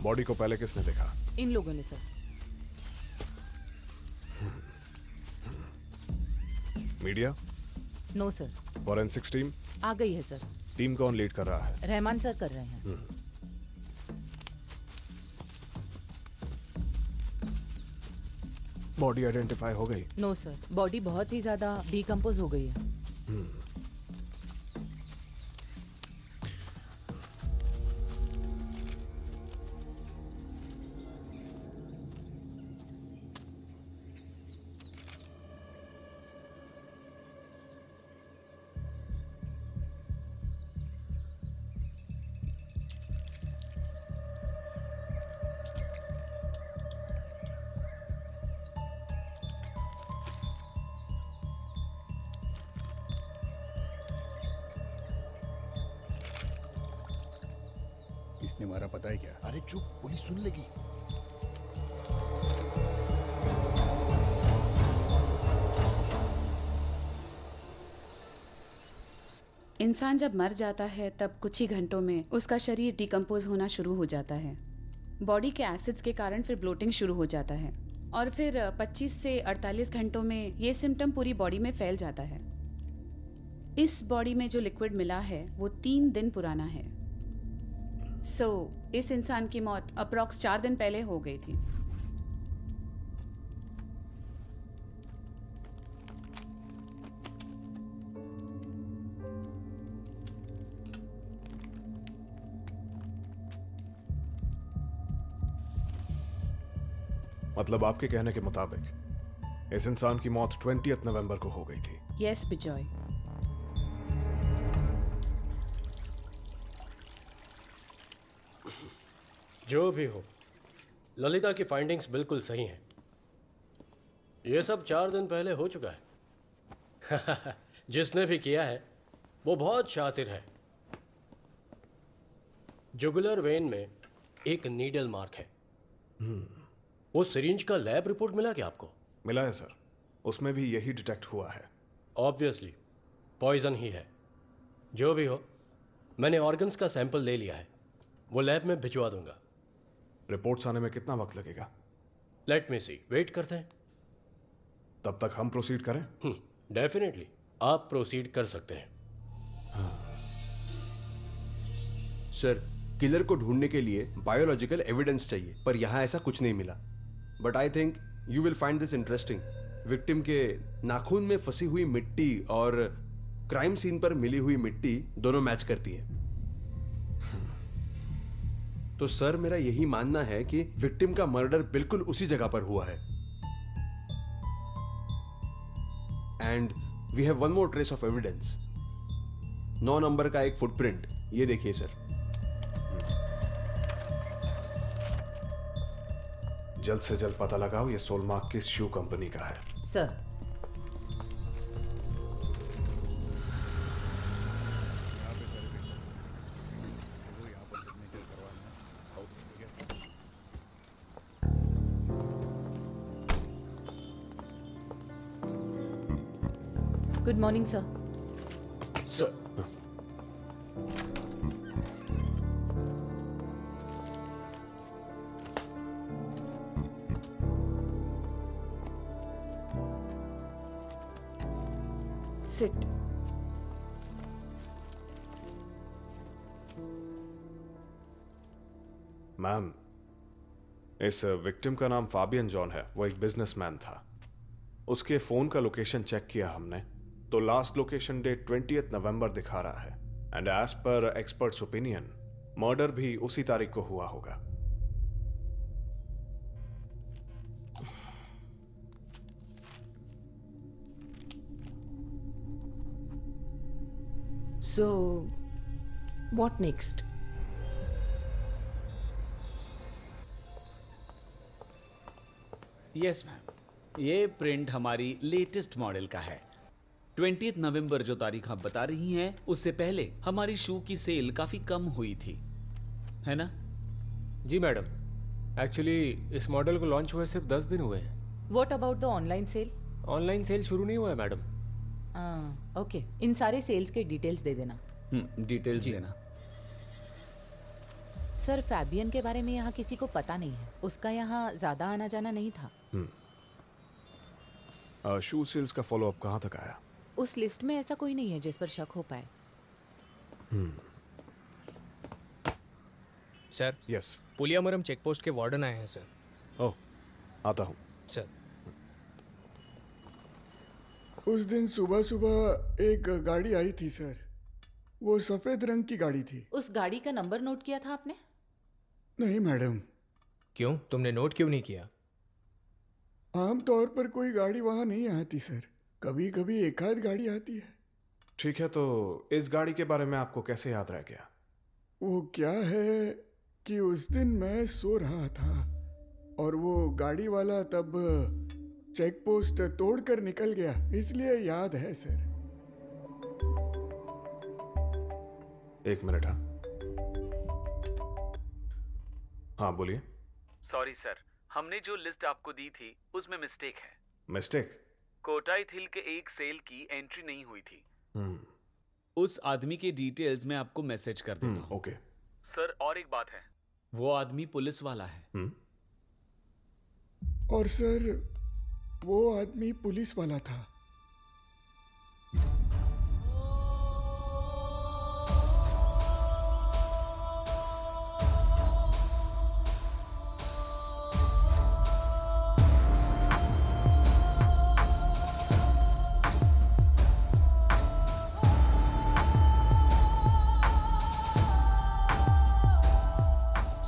Body को पहले किसने देखा? इन लोगों ने sir. Media? No sir. Forensics team आ गई है सर। टीम कौन लीड कर रहा है? रहमान सर कर रहे हैं। बॉडी आइडेंटिफाई हो गई? नो सर, बॉडी बहुत ही ज्यादा डिकम्पोज हो गई है। किसने मारा पता है क्या? अरे चुप, पुलिस सुन लेगी। इंसान जब मर जाता है तब कुछ ही घंटों में उसका शरीर डिकम्पोज होना शुरू हो जाता है। बॉडी के एसिड्स के कारण फिर ब्लोटिंग शुरू हो जाता है और फिर 25 से 48 घंटों में ये सिम्टम पूरी बॉडी में फैल जाता है। इस बॉडी में जो लिक्विड मिला है वो 3 दिन पुराना है। इस इंसान की मौत अप्रॉक्स 4 दिन पहले हो गई थी। मतलब आपके कहने के मुताबिक इस इंसान की मौत 20 नवंबर को हो गई थी? यस बिजॉय। जो भी हो, ललिता की फाइंडिंग्स बिल्कुल सही हैं। यह सब 4 दिन पहले हो चुका है। जिसने भी किया है वो बहुत शातिर है। जुगुलर वेन में एक नीडल मार्क है। वो सिरिंज का लैब रिपोर्ट मिला क्या आपको? मिला है सर, उसमें भी यही डिटेक्ट हुआ है। ऑब्वियसली पॉइजन ही है। जो भी हो, मैंने ऑर्गन्स का सैंपल ले लिया है, वो लैब में भिजवा दूंगा। रिपोर्ट्स आने में कितना वक्त लगेगा? लेट मी सी, वेट करते हैं। तब तक हम प्रोसीड करें? डेफिनेटली, आप प्रोसीड कर सकते हैं। सर, किलर को ढूंढने के लिए बायोलॉजिकल एविडेंस चाहिए, पर यहां ऐसा कुछ नहीं मिला। But I think you will find this interesting. Victim के नाखून में फंसी हुई मिट्टी और क्राइम सीन पर मिली हुई मिट्टी दोनों मैच करती है। तो सर, मेरा यही मानना है कि विक्टिम का मर्डर बिल्कुल उसी जगह पर हुआ है। And we have one more trace of evidence. 9 number का एक फुटप्रिंट, ये देखिए सर। जल्द से जल्द पता लगाओ ये सोलमार्क किस शू कंपनी का है। Sir. Good morning sir. Sir, sit. Ma'am, इस विक्टिम का नाम फाबियन जॉन है। वो एक बिजनेसमैन था। उसके फोन का लोकेशन चेक किया हमने, तो लास्ट लोकेशन डेट 20 नवंबर दिखा रहा है। And as per experts opinion, murder भी उसी तारीख को हुआ होगा। So, what next? Yes ma'am, ये प्रिंट हमारी लेटेस्ट मॉडल का है। 20 नवंबर जो तारीख आप बता रही हैं, उससे पहले हमारी शू की सेल काफी कम हुई थी, है ना? जी मैडम, एक्चुअली इस मॉडल को लॉन्च हुए सिर्फ 10 दिन हुए हैं। What about the online sale? Online sale शुरू नहीं हुआ है मैडम। ओके, इन सारे सेल्स के डिटेल्स दे देना। डिटेल्स देना। सर, फैबियन के बारे में यहाँ किसी को पता नहीं है। उसका यहाँ ज्यादा आना जाना नहीं था। शू सेल्स का फॉलोअप कहाँ तक आया? उस लिस्ट में ऐसा कोई नहीं है जिस पर शक हो पाए। Sir, yes. पुलियामरम चेकपोस्ट के वार्डन आए हैं सर। ओह, आता हूँ। सर, उस दिन सुबह सुबह एक गाड़ी आई थी सर। वो सफेद रंग की गाड़ी थी। उस गाड़ी का नंबर नोट किया था आपने? नहीं मैडम। क्यों? तुमने नोट क्यों नहीं किया? आमतौर पर कोई गाड़ी वहां नहीं आती सर, कभी कभी एक आध गाड़ी आती है। ठीक है, तो इस गाड़ी के बारे में आपको कैसे याद रह गया? वो क्या है कि उस दिन मैं सो रहा था और वो गाड़ी वाला तब चेक पोस्ट तोड़कर निकल गया, इसलिए याद है सर। एक मिनट। हाँ बोलिए। सॉरी सर, हमने जो लिस्ट आपको दी थी उसमें मिस्टेक है। मिस्टेक? कोटाई थिल के एक सेल की एंट्री नहीं हुई थी। उस आदमी के डिटेल्स मैं आपको मैसेज कर देता हूँ। ओके। सर, और एक बात है, वो आदमी पुलिस वाला है। और सर, वो आदमी पुलिस वाला था।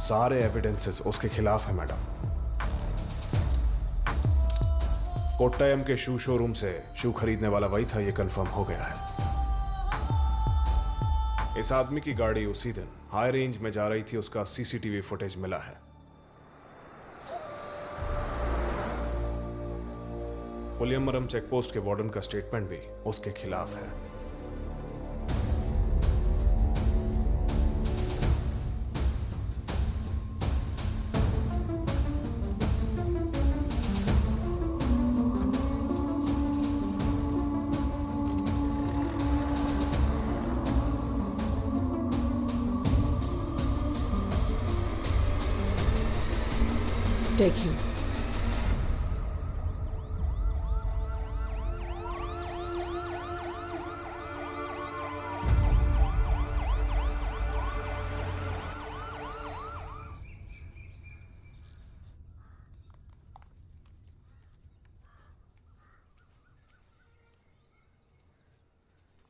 सारे एविडेंसेस उसके खिलाफ है मैडम। कोट्टायम के शू शोरूम से शू खरीदने वाला वही था, यह कंफर्म हो गया है। इस आदमी की गाड़ी उसी दिन हाई रेंज में जा रही थी, उसका सीसीटीवी फुटेज मिला है। पुलियमरम चेकपोस्ट के वार्डन का स्टेटमेंट भी उसके खिलाफ है। Take you.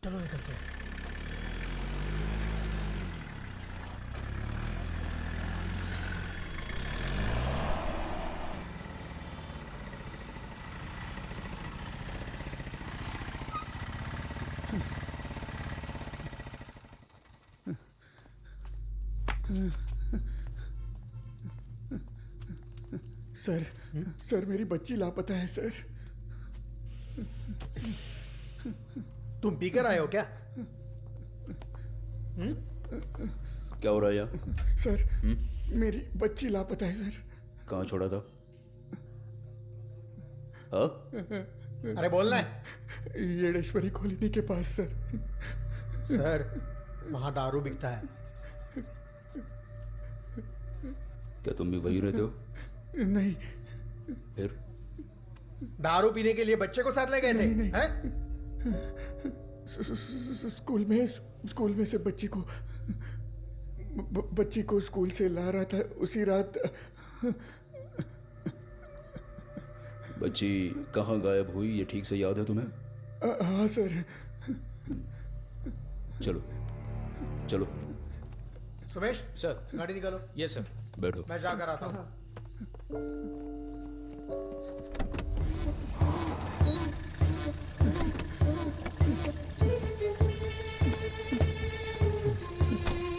चलो निकलते हैं। सर, सर मेरी बच्ची लापता है सर। तुम पीकर आए हो क्या? क्या हो रहा है यहाँ? सर, मेरी बच्ची लापता है सर। कहाँ छोड़ा था? हाँ? अरे बोलना है। येडेश्वरी कॉलोनी के पास सर। सर, वहां दारू बिकता है। क्या तुम भी वही रहते हो? नहीं। फिर? दारू पीने के लिए बच्चे को साथ ले गए थे? नहीं, हैं? स्कूल में से बच्ची को स्कूल से ला रहा था उसी रात। बच्ची कहाँ गायब हुई ये ठीक से याद है तुम्हें? हाँ सर। चलो चलो। सुमेश सर, गाड़ी निकालो। Yes sir. बैठो। मैं जाकर आता हूँ।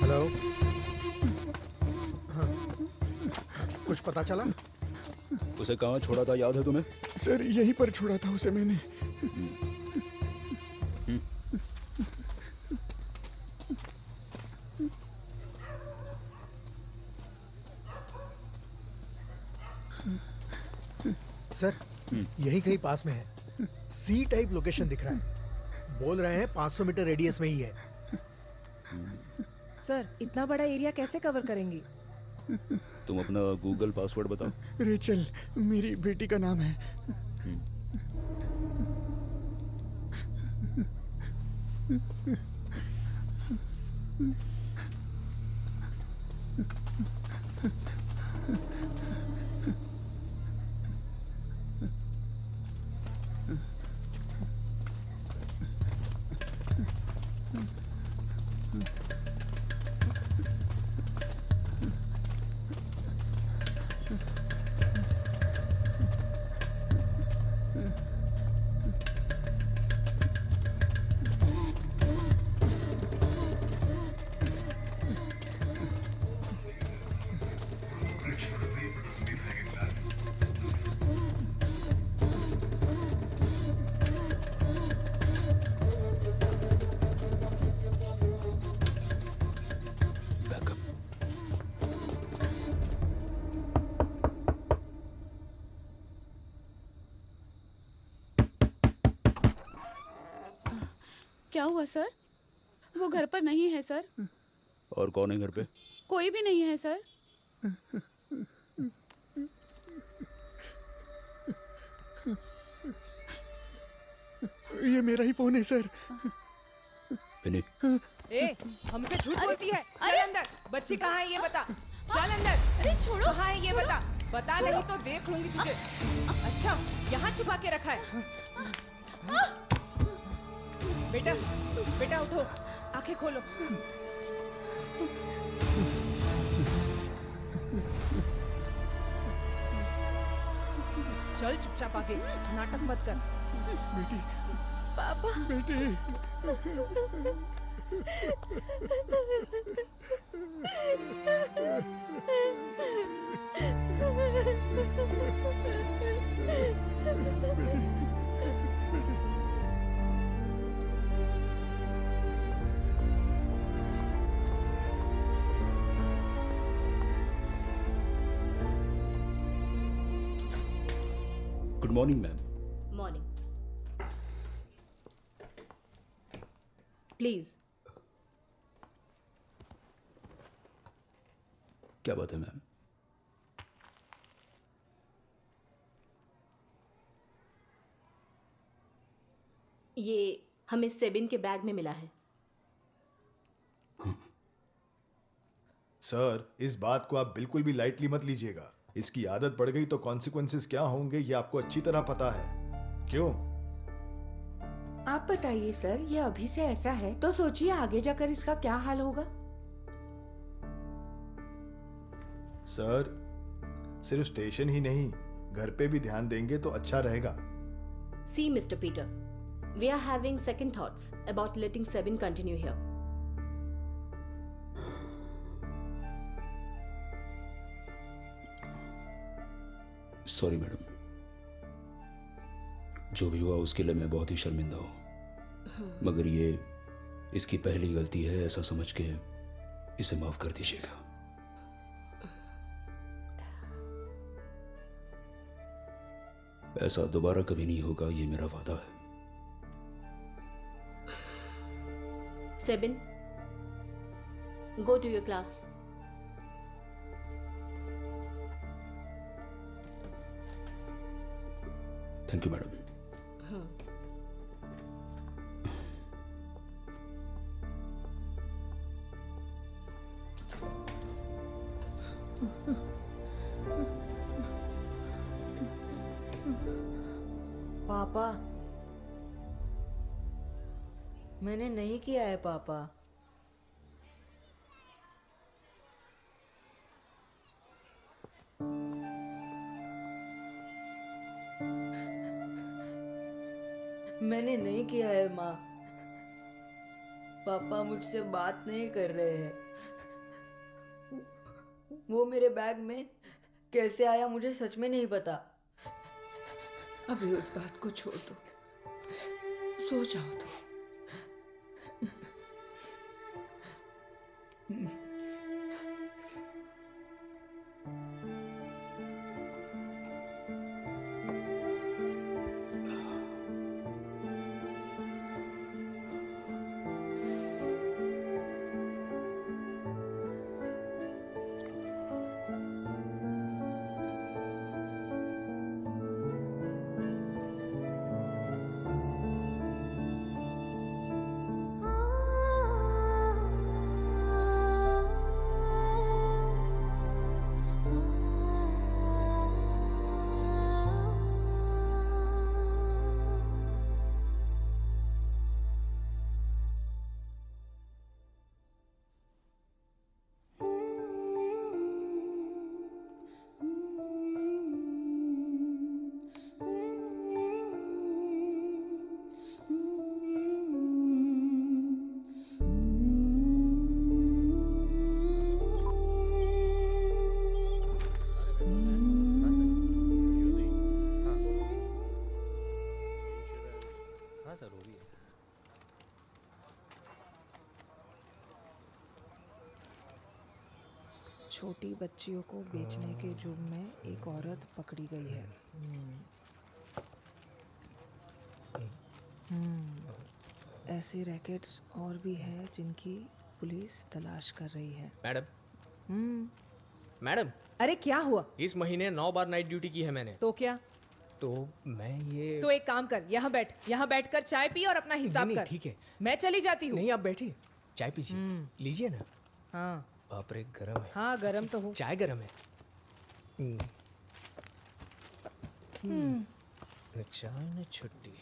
हेलो। हाँ। कुछ पता चला? उसे कहाँ छोड़ा था याद है तुम्हें? सर, यहीं पर छोड़ा था उसे मैंने। यही कहीं पास में है। सी टाइप लोकेशन दिख रहा है। बोल रहे हैं 500 मीटर रेडियस में ही है। सर इतना बड़ा एरिया कैसे कवर करेंगी? तुम अपना गूगल पासवर्ड बताओ। रेचल मेरी बेटी का नाम है। क्या हुआ सर? वो घर पर नहीं है सर। और कौन है घर पे? कोई भी नहीं है सर। ये मेरा ही फोन है सर। विनी, ए, हमसे झूठ बोलती है। चल अंदर। बच्ची कहाँ है ये बता। चल अंदर। अरे छोड़ो। कहाँ है ये बता। बता नहीं तो देख लूंगी तुझे। अच्छा यहाँ छुपा के रखा है। बेटा बेटा उठो, आंखें खोलो। चल चुपचाप आगे, नाटक मत कर। बेटी, पापा। बेटी। Good morning ma'am. Morning. Please. क्या बात है मैम? ये हमें सेबिन के बैग में मिला है। सर, इस बात को आप बिल्कुल भी लाइटली मत लीजिएगा। इसकी आदत पड़ गई तो कॉन्सिक्वेंसेस क्या होंगे ये आपको अच्छी तरह पता है। क्यों? आप बताइए सर, ये अभी से ऐसा है तो सोचिए आगे जाकर इसका क्या हाल होगा। सर, सिर्फ स्टेशन ही नहीं, घर पे भी ध्यान देंगे तो अच्छा रहेगा। See, Mr. Peter, we are having second thoughts about letting Sebin continue here. Sorry madam, जो भी हुआ उसके लिए मैं बहुत ही शर्मिंदा हूं, मगर ये इसकी पहली गलती है ऐसा समझ के इसे माफ कर दीजिएगा। ऐसा दोबारा कभी नहीं होगा, ये मेरा वादा है। Sebin, go to your class. Thank you madam. पापा, मैंने नहीं किया है पापा। मैंने नहीं किया है माँ। पापा मुझसे बात नहीं कर रहे हैं। वो मेरे बैग में कैसे आया मुझे सच में नहीं पता। अभी उस बात को छोड़ दो, सो जाओ तुम। छोटी बच्चियों को बेचने के जुर्म में एक औरत पकड़ी गई है। ऐसे रैकेट्स और भी हैं जिनकी पुलिस तलाश कर रही है। मैडम मैडम, अरे क्या हुआ? इस महीने 9 बार नाइट ड्यूटी की है मैंने। तो क्या? तो मैं ये तो एक काम कर, यहाँ बैठकर चाय पी और अपना हिसाब कर। ठीक है, मैं चली जाती हूँ। नहीं आप बैठिए, चाय पीजिए, लीजिए ना। हाँ बाप रे, गरम है। हाँ गरम तो हो। चाय गरम है। चाय न छुट्टी।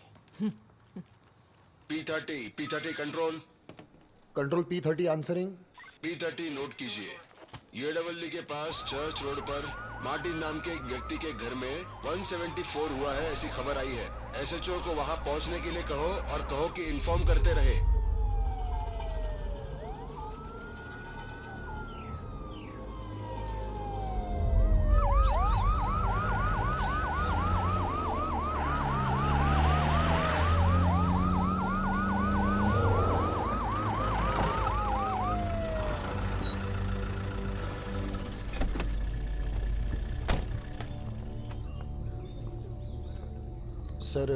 P30 control. Control P30 answering. P30 note कीजिए। UAEE के पास चर्च रोड पर मार्टिन नाम के एक व्यक्ति के घर में 174 हुआ है, ऐसी खबर आई है। SHO को वहां पहुंचने के लिए कहो और कहो कि इन्फॉर्म करते रहे। सर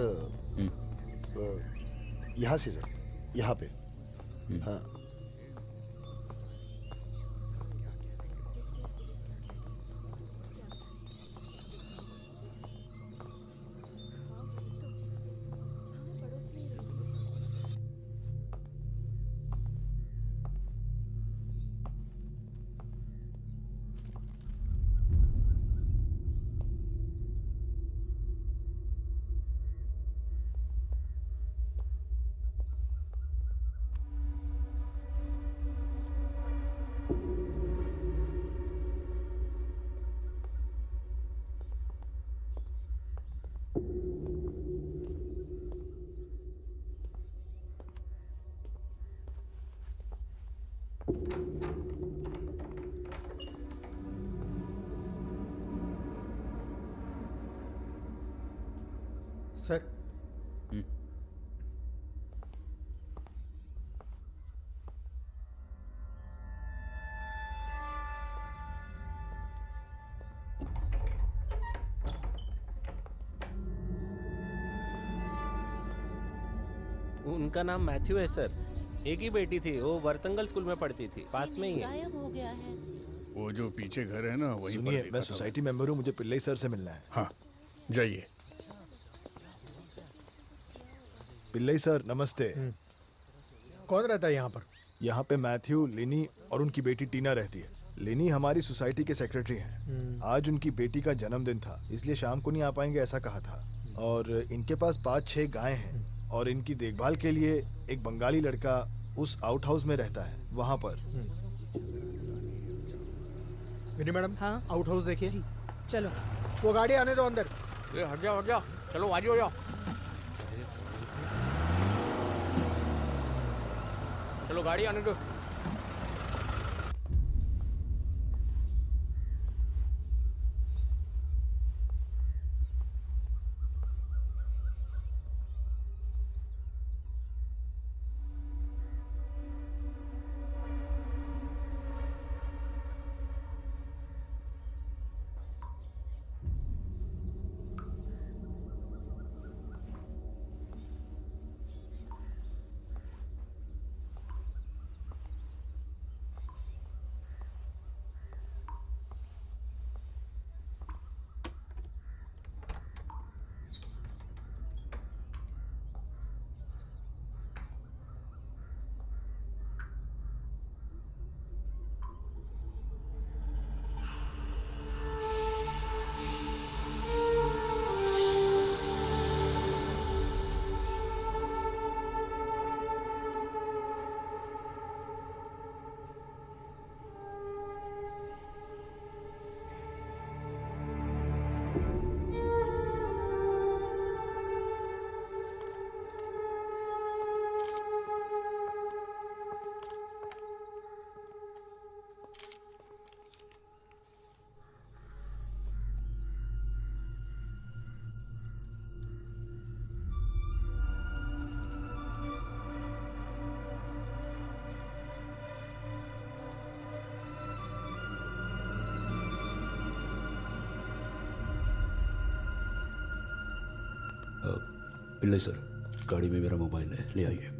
यहाँ से सर, यहाँ पे। हाँ सर। उनका नाम मैथ्यू है सर। एक ही बेटी थी, वो वर्तंगल स्कूल में पढ़ती थी, पास में ही है। गायब हो गया है। वो जो पीछे घर है ना, वहीं पर सुनिए, देखा मैं था सोसाइटी मेंबर हूँ, मुझे पिल्लई सर से मिलना है। हाँ जाइए। पिल्लई सर नमस्ते। कौन रहता है यहाँ पर? यहाँ पे मैथ्यू, लिनी और उनकी बेटी टीना रहती है। लिनी हमारी सोसाइटी के सेक्रेटरी हैं। आज उनकी बेटी का जन्मदिन था, इसलिए शाम को नहीं आ पाएंगे ऐसा कहा था। और इनके पास 5-6 गायें हैं और इनकी देखभाल के लिए एक बंगाली लड़का उस आउट हाउस में रहता है, वहां पर। विनी मैडम, हाँ आउट हाउस देखिए। जी चलो। वो गाड़ी आने दो अंदर। हट जाओ, चलो आगे हो जाओ। चलो गाड़ी आने दो। पिल्ले सर, गाड़ी में मेरा मोबाइल है, ले आइए।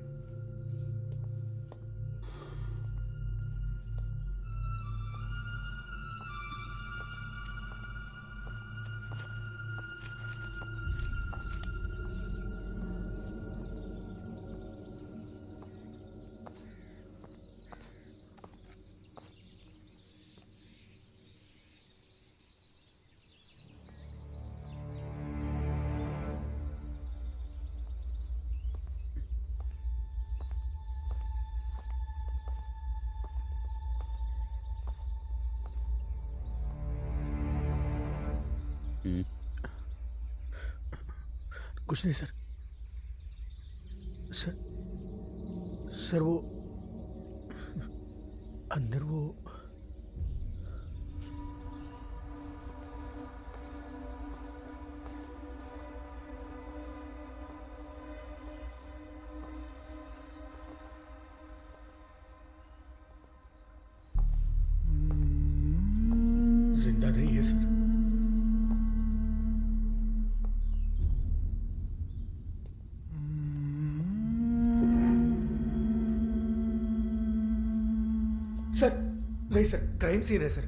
कुछ नहीं सर। सर सर वो अंदर वो जिंदा नहीं है सर। सर नहीं सर, क्राइम सीन है सर।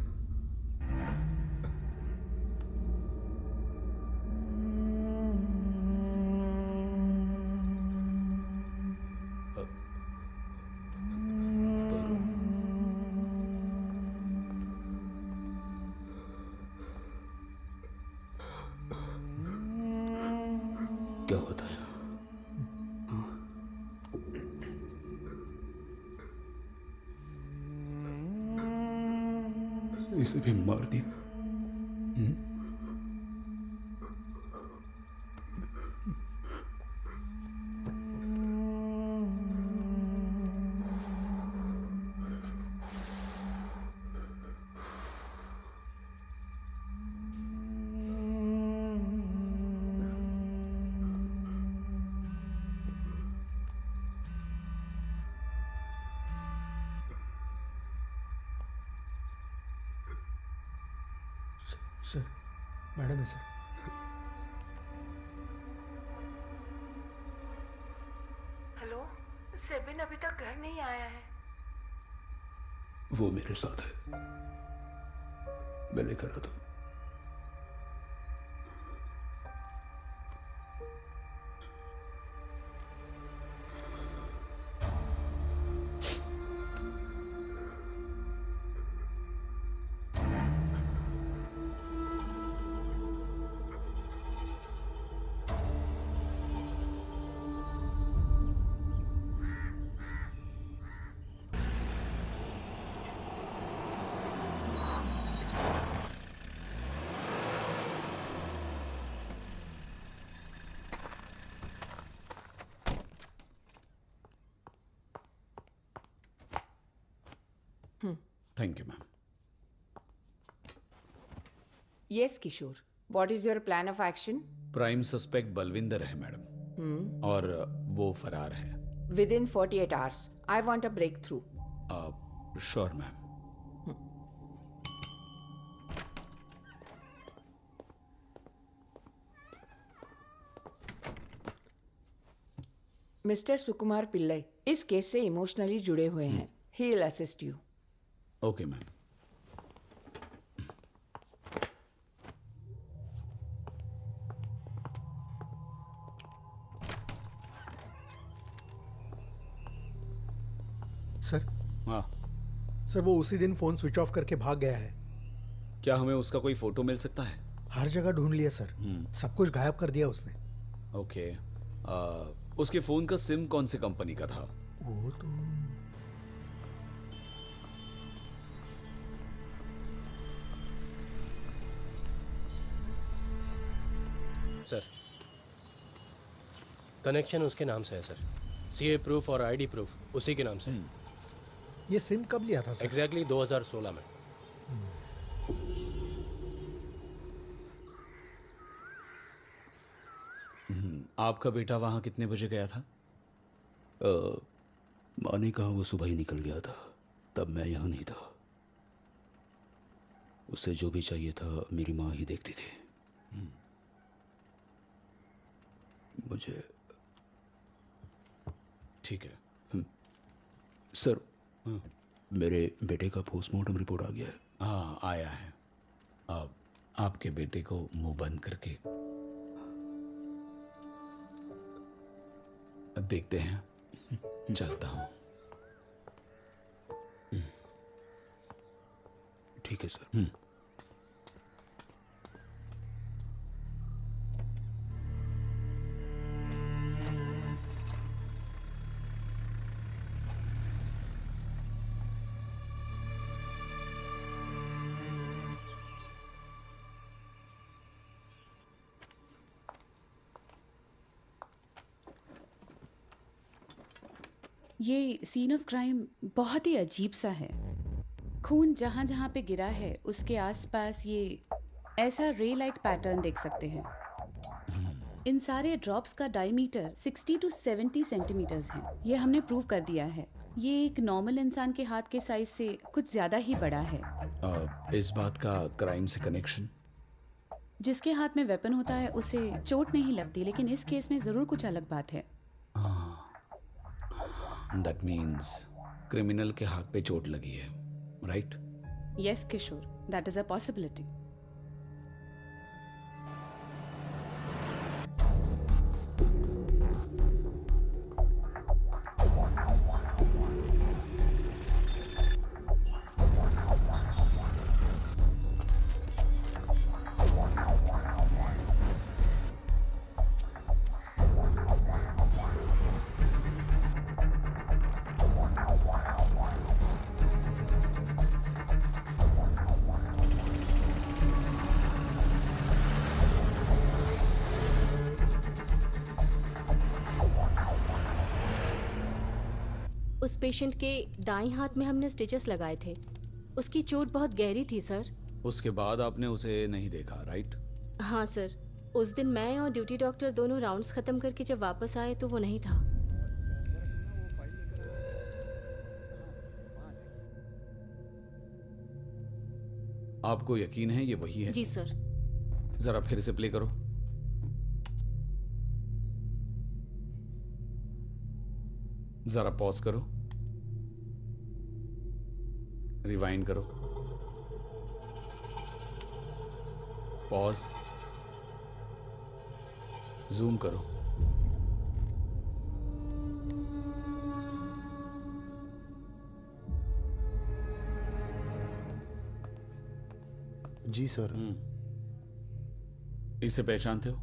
क्या होता है? इसे भी मार दिया। सर मैडम है सर। हेलो, सेबिन अभी तक घर नहीं आया है। वो मेरे साथ है, मैं लेकर आता हूं। Thank you ma'am. Yes, Kishore. What is your plan of action? Prime suspect Balvinder है मैडम, और वो फरार है। Within 48 hours. I want a breakthrough. Sure ma'am. Mister Sukumar Pillai इस केस से इमोशनली जुड़े हुए हैं। He will assist you. Okay ma'am. Sir. हाँ सर वो उसी दिन फोन स्विच ऑफ करके भाग गया है। क्या हमें उसका कोई फोटो मिल सकता है? हर जगह ढूंढ लिया सर, सब कुछ गायब कर दिया उसने। ओके। उसके फोन का सिम कौन सी कंपनी का था? वो तो सर कनेक्शन उसके नाम से है सर। सीए प्रूफ और आईडी प्रूफ उसी के नाम से। ये सिम कब लिया था सर? एग्जैक्टली 2016 में। आपका बेटा वहां कितने बजे गया था? माँ ने कहा वो सुबह ही निकल गया था, तब मैं यहाँ नहीं था। उसे जो भी चाहिए था मेरी माँ ही देखती थी। मुझे ठीक है। सर, मेरे बेटे का पोस्टमार्टम रिपोर्ट आ गया है। हाँ, आया है। अब आपके बेटे को मुंह बंद करके देखते हैं। चलता हूं। ठीक है सर। ये सीन ऑफ क्राइम बहुत ही अजीब सा है। खून जहां जहां पे गिरा है उसके आसपास ये ऐसा रे लाइक पैटर्न देख सकते हैं। इन सारे ड्रॉप्स का डायमीटर 60 to 70 सेंटीमीटर्स है। ये हमने प्रूव कर दिया है। ये एक नॉर्मल इंसान के हाथ के साइज से कुछ ज्यादा ही बड़ा है। इस बात का क्राइम से कनेक्शन? जिसके हाथ में वेपन होता है उसे चोट नहीं लगती, लेकिन इस केस में जरूर कुछ अलग बात है। दैट मीन्स क्रिमिनल के हाथ पे चोट लगी है, right? Yes Kishore, that is a possibility. उस पेशेंट के दाईं हाथ में हमने स्टिचेस लगाए थे। उसकी चोट बहुत गहरी थी सर। उसके बाद आपने उसे नहीं देखा, राइट? हाँ सर, उस दिन मैं और ड्यूटी डॉक्टर दोनों राउंड्स खत्म करके जब वापस आए तो वो नहीं था। आपको यकीन है ये वही है? जी सर। जरा फिर से प्ले करो। जरा पॉज करो, रिवाइंड करो, पॉज, जूम करो। जी सर। इसे पहचानते हो?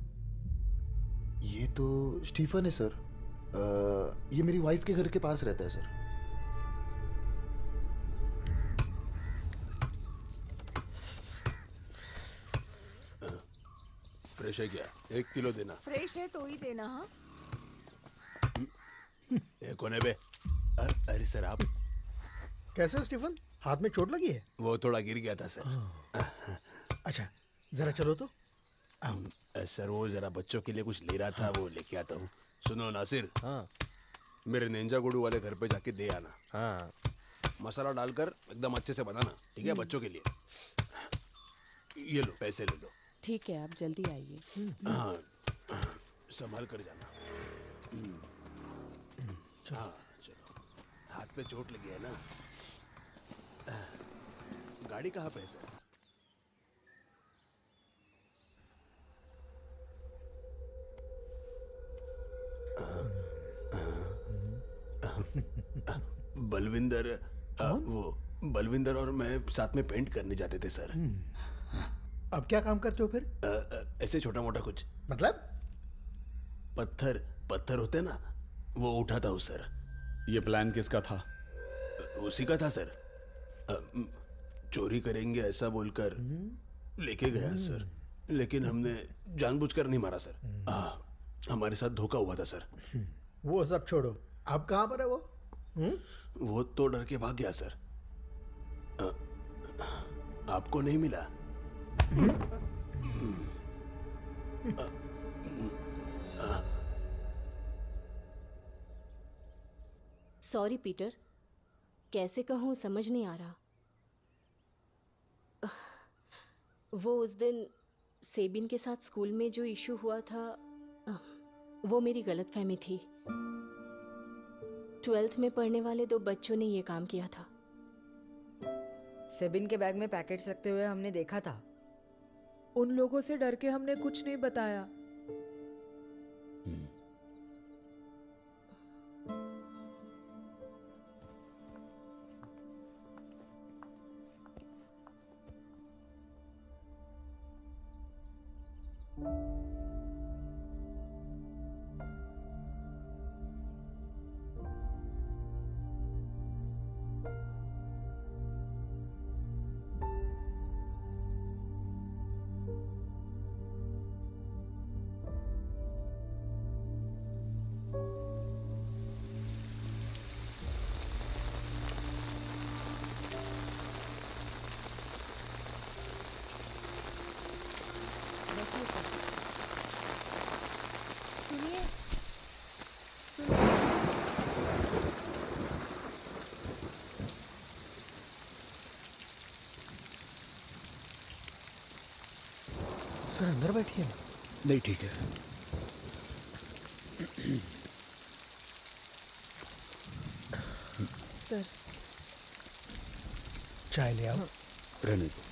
ये तो स्टीफन है सर। ये मेरी वाइफ के घर के पास रहता है सर। फ्रेश है क्या? 1 किलो देना। फ्रेश है तो ही देना। हाँ, ये कौन है बे? अरे सर आप कैसे हो स्टीफन? हाथ में चोट लगी है? वो थोड़ा गिर गया था सर। अच्छा, जरा चलो तो। सर वो जरा बच्चों के लिए कुछ ले रहा था, वो लेके आता हूँ। सुनो नासिर। हाँ। मेरे नेंजा गुडू वाले घर पे जाके दे आना। हाँ। मसाला डालकर एकदम अच्छे से बनाना, ठीक है? बच्चों के लिए। ये लो पैसे ले लो। ठीक है, आप जल्दी आइए। हाँ, संभाल कर जाना। हाँ चलो। हाथ पे चोट लगी है ना? गाड़ी कहाँ पे है सर? बलविंदर, वो बलविंदर और मैं साथ में पेंट करने जाते थे सर। अब क्या काम करते हो फिर? ऐसे छोटा मोटा कुछ। मतलब? पत्थर होते ना, वो उठाता हूँ सर। ये प्लान किसका था? उसी का था सर। चोरी करेंगे ऐसा बोलकर लेके गया सर, लेकिन हमने जानबूझकर नहीं मारा सर। हमारे साथ धोखा हुआ था सर। वो सब छोड़ो, अब कहाँ पर है वो? वो तो डर के भाग गया सर। आपको नहीं मिला? सॉरी पीटर, कैसे कहूँ समझ नहीं आ रहा। वो उस दिन सेबिन के साथ स्कूल में जो इशू हुआ था, वो मेरी गलतफहमी थी। 12th में पढ़ने वाले 2 बच्चों ने ये काम किया था। सेबिन के बैग में पैकेट्स रखते हुए हमने देखा था। उन लोगों से डर के हमने कुछ नहीं बताया। सुनिए, सर अंदर बैठिए ना। नहीं ठीक है। सर चाय ले आओ। रहने दो।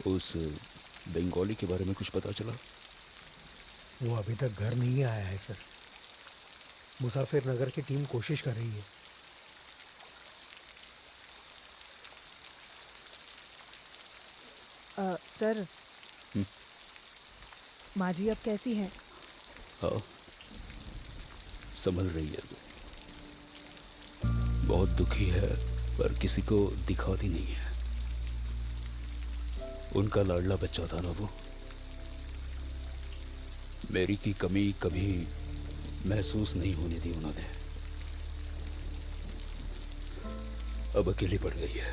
उस बंगाली के बारे में कुछ पता चला? वो अभी तक घर नहीं आया है सर। मुसाफिर नगर की टीम कोशिश कर रही है। सर, माँ जी अब कैसी हैं? हाँ, संभल रही है वो। बहुत दुखी है पर किसी को दिखाती नहीं है। उनका लाडला बच्चा था ना वो। मेरी की कमी कभी महसूस नहीं होने दी उन्होंने। अब अकेली पड़ गई है।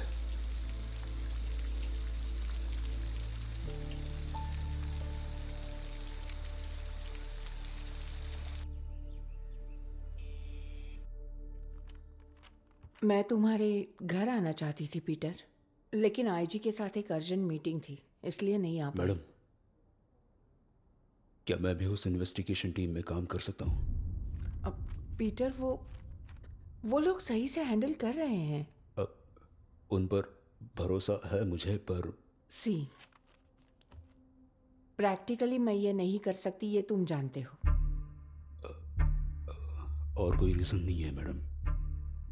मैं तुम्हारे घर आना चाहती थी पीटर, लेकिन आईजी के साथ एक अर्जेंट मीटिंग थी, इसलिए नहीं आ पाई। मैडम, क्या मैं भी उस इन्वेस्टिगेशन टीम में काम कर सकता हूं? अब पीटर, वो लोग सही से हैंडल कर रहे हैं। उन पर भरोसा है मुझे, पर प्रैक्टिकली मैं ये नहीं कर सकती, ये तुम जानते हो। और कोई रीजन नहीं है मैडम,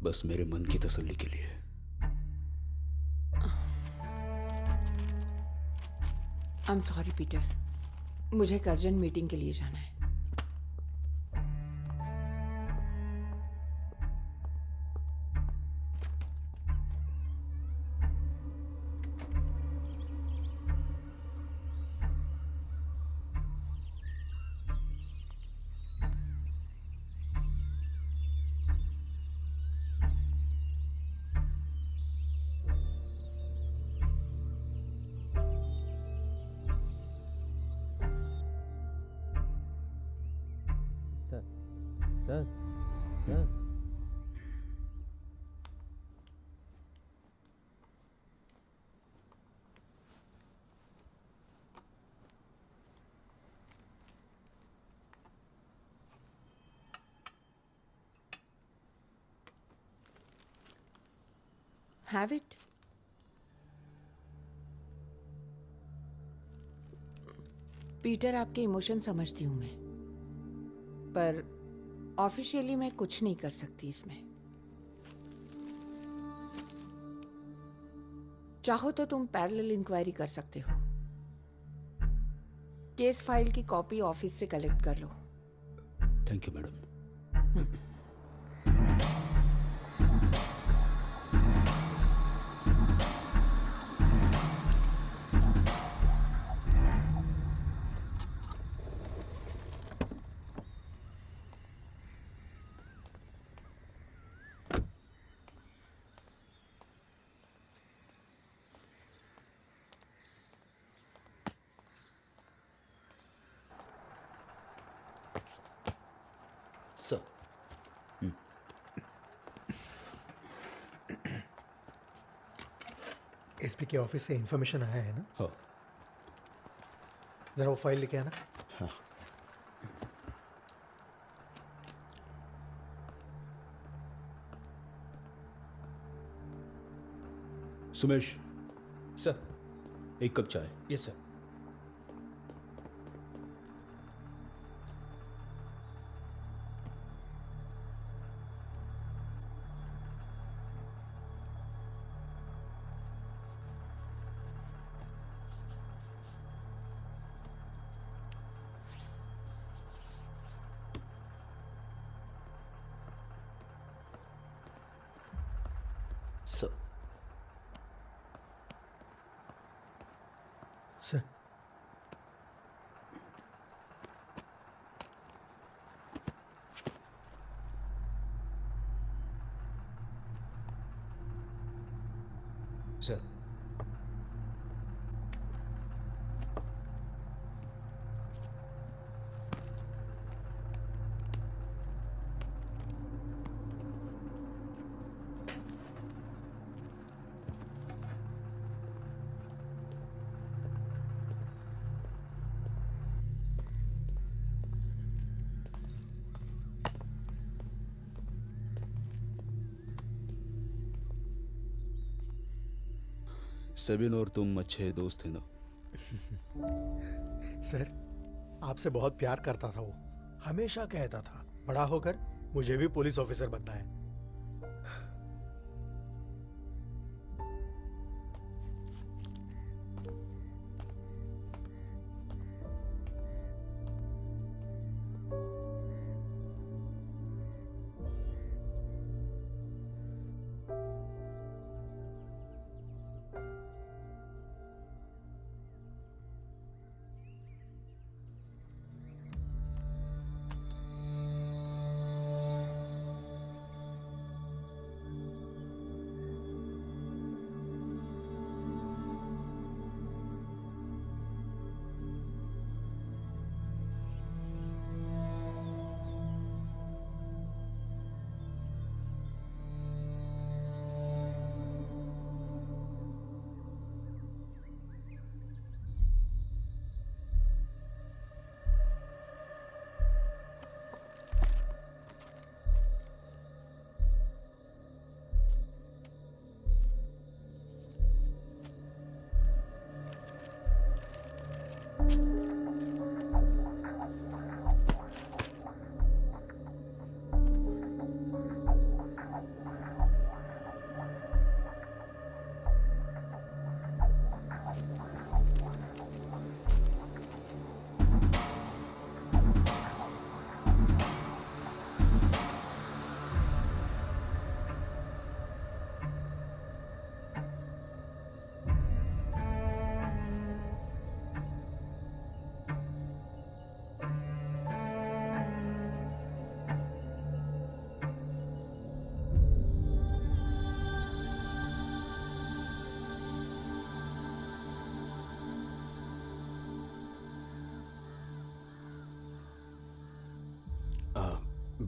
बस मेरे मन की तसल्ली के लिए। आई एम सॉरी पीटर, मुझे एक अर्जेंट मीटिंग के लिए जाना है। Sir, sir, have it. Peter, आपके इमोशन समझती हूं मैं, पर ऑफिशियली मैं कुछ नहीं कर सकती इसमें। चाहो तो तुम पैरेलल इंक्वायरी कर सकते हो। केस फाइल की कॉपी ऑफिस से कलेक्ट कर लो। Thank you madam. Sir, SP के ऑफिस से इंफॉर्मेशन आया है ना? हाँ। जरा वो फाइल लेके आना। हाँ। सुमेश, सर। एक कप चाय। Yes sir. Sir. Sir. Sir. Sabin और तुम अच्छे दोस्त थे ना? सर, आपसे बहुत प्यार करता था वो। हमेशा कहता था बड़ा होकर मुझे भी पुलिस ऑफिसर बनना है।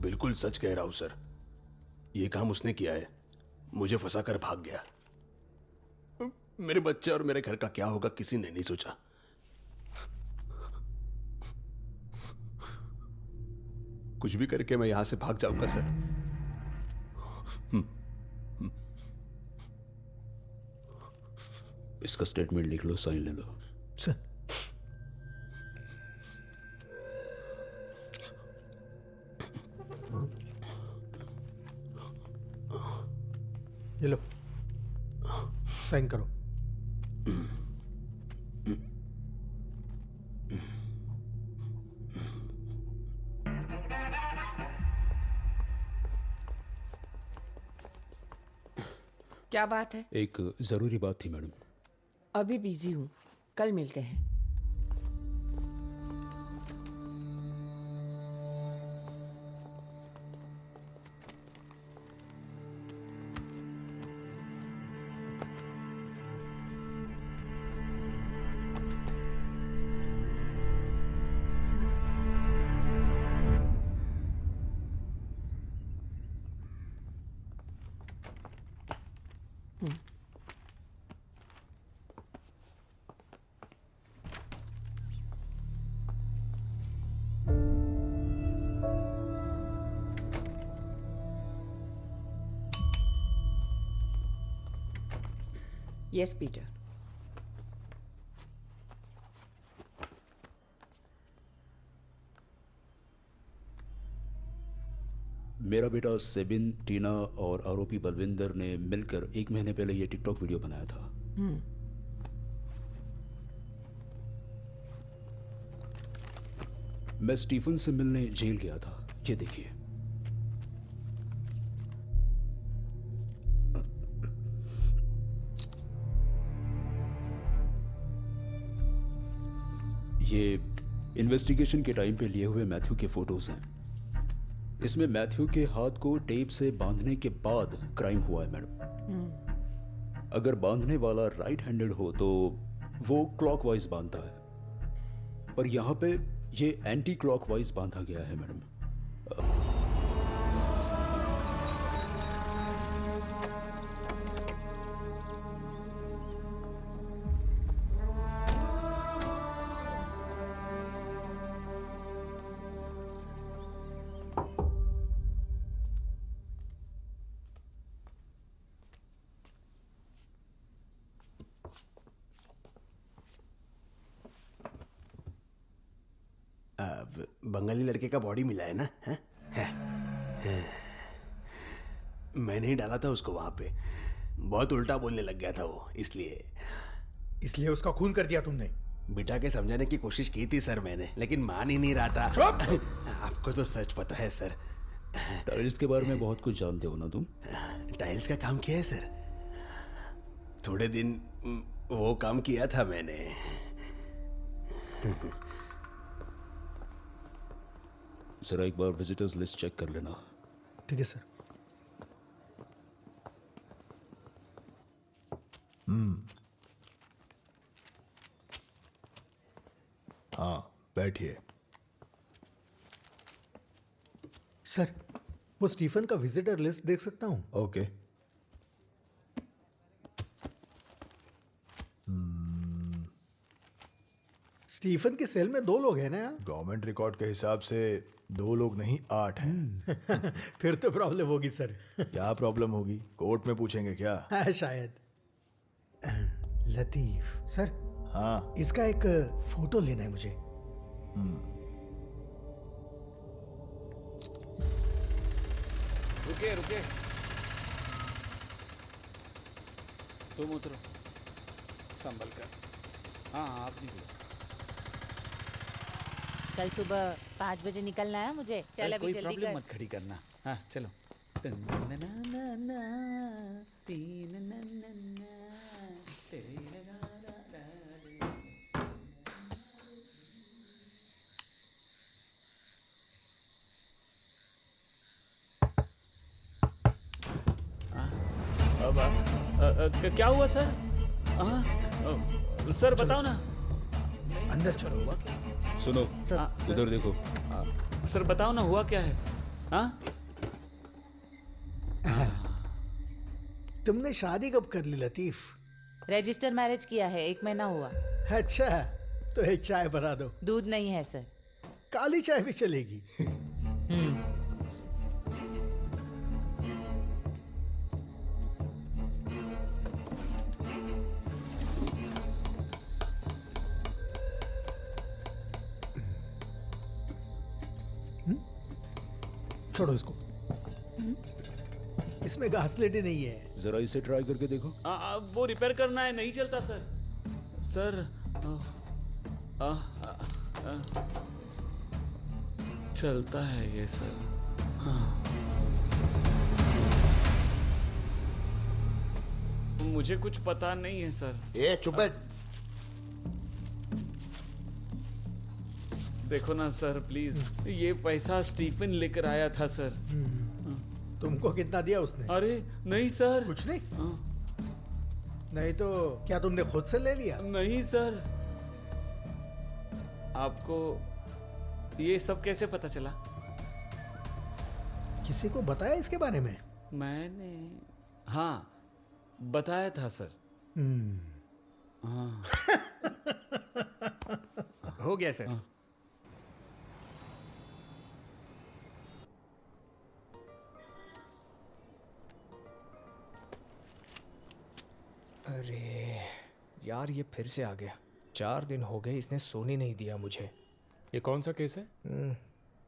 बिल्कुल सच कह रहा हूं सर। ये काम उसने किया है। मुझे फंसाकर भाग गया। मेरे बच्चे और मेरे घर का क्या होगा किसी ने नहीं सोचा। कुछ भी करके मैं यहां से भाग जाऊंगा सर। इसका स्टेटमेंट लिख लो, साइन ले लो। सर। ये लो, साइन करो। क्या बात है? एक जरूरी बात थी मैडम। अभी बिजी हूँ, कल मिलते हैं। Yes Peter. मेरा बेटा सेबिन, टीना और आरोपी बलविंदर ने मिलकर 1 महीने पहले ये टिकटॉक वीडियो बनाया था। मैं स्टीफन से मिलने जेल गया था। ये देखिए। ये इन्वेस्टिगेशन के टाइम पे लिए हुए मैथ्यू के फोटोज हैं। इसमें मैथ्यू के हाथ को टेप से बांधने के बाद क्राइम हुआ है मैडम। अगर बांधने वाला राइट हैंडेड हो तो वो क्लॉकवाइज बांधता है, पर यहां पे ये एंटी क्लॉकवाइज बांधा गया है मैडम। बंगाली लड़के का बॉडी मिला है ना? है। मैंने ही डाला था उसको वहां पे। बहुत उल्टा बोलने लग गया था वो, इसलिए उसका खून कर दिया तुमने? बिठा के समझाने की कोशिश की थी सर मैंने, लेकिन मान ही नहीं रहा था। आपको तो सच पता है सर। टाइल्स के बारे में बहुत कुछ जानते हो ना तुम? टाइल्स का काम किया है सर। थोड़े दिन वो काम किया था मैंने। जरा एक बार विजिटर्स लिस्ट चेक कर लेना। ठीक है सर। हाँ, बैठिए। सर, वो स्टीफन का विजिटर लिस्ट देख सकता हूं? ओके। स्टीफन के सेल में 2 लोग हैं ना? गवर्नमेंट रिकॉर्ड के हिसाब से 2 लोग नहीं 8 हैं। फिर तो प्रॉब्लम होगी सर। क्या प्रॉब्लम होगी? कोर्ट में पूछेंगे क्या? हाँ, शायद। लतीफ सर। हाँ, इसका एक फोटो लेना है मुझे। रुके रुके, तुम उतरो संभल कर। हाँ आप निकलो। कल सुबह 5 बजे निकलना है मुझे। चल अभी कोई जल्दी प्रॉब्लम कर। मत खड़ी करना। हाँ चलो। क्या हुआ सर? सर बताओ ना। अंदर चलो। हुआ क्या? सुनो, उधर देखो। सर बताओ ना, हुआ क्या है? हाँ? तुमने शादी कब कर ली लतीफ? रजिस्टर मैरिज किया है, 1 महीना हुआ। अच्छा, तो एक चाय बना दो। दूध नहीं है सर। काली चाय भी चलेगी। छोड़ो इसको। इसमें घासलेट नहीं है। जरा इसे ट्राई करके देखो। वो रिपेयर करना है, नहीं चलता सर। सर चलता है ये सर। मुझे कुछ पता नहीं है सर। ए चुप बैठ। देखो ना सर प्लीज, ये पैसा स्टीफन लेकर आया था सर। तुमको कितना दिया उसने? अरे नहीं सर। कुछ नहीं? नहीं तो क्या तुमने खुद से ले लिया? नहीं सर। आपको ये सब कैसे पता चला? किसी को बताया इसके बारे में? मैंने हाँ बताया था सर। हाँ। हो गया सर। अरे यार ये फिर से आ गया। 4 दिन हो गए इसने सोने नहीं दिया मुझे। ये कौन सा केस है?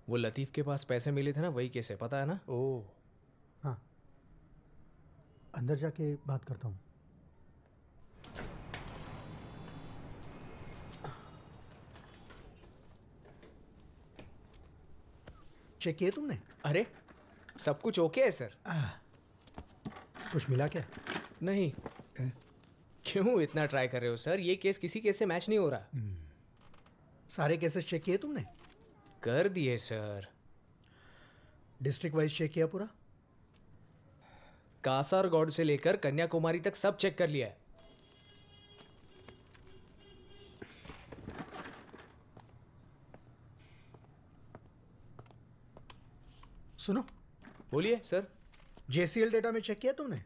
वो लतीफ के पास पैसे मिले थे ना, वही केस है, पता है ना? ओह हाँ, अंदर जाके बात करता हूँ। चेक किए तुमने? अरे सब कुछ ओके है सर। कुछ मिला क्या? नहीं। क्यों इतना ट्राई कर रहे हो सर? ये केस किसी केस से मैच नहीं हो रहा। सारे केसेस चेक किए तुमने? कर दिए सर। डिस्ट्रिक्ट वाइज चेक किया पूरा? कासारगौड़ से लेकर कन्याकुमारी तक सब चेक कर लिया है। सुनो। बोलिए सर। जेसीएल डेटा में चेक किया तुमने?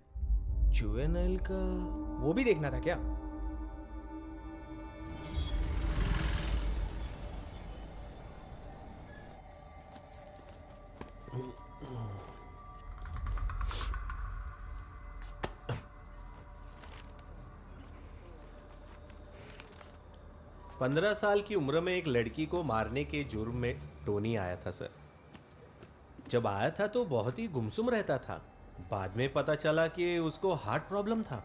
जुवेनाइल का वो भी देखना था क्या? पंद्रह साल की उम्र में एक लड़की को मारने के जुर्म में टोनी आया था सर। जब आया था तो बहुत ही गुमसुम रहता था। बाद में पता चला कि उसको हार्ट प्रॉब्लम था,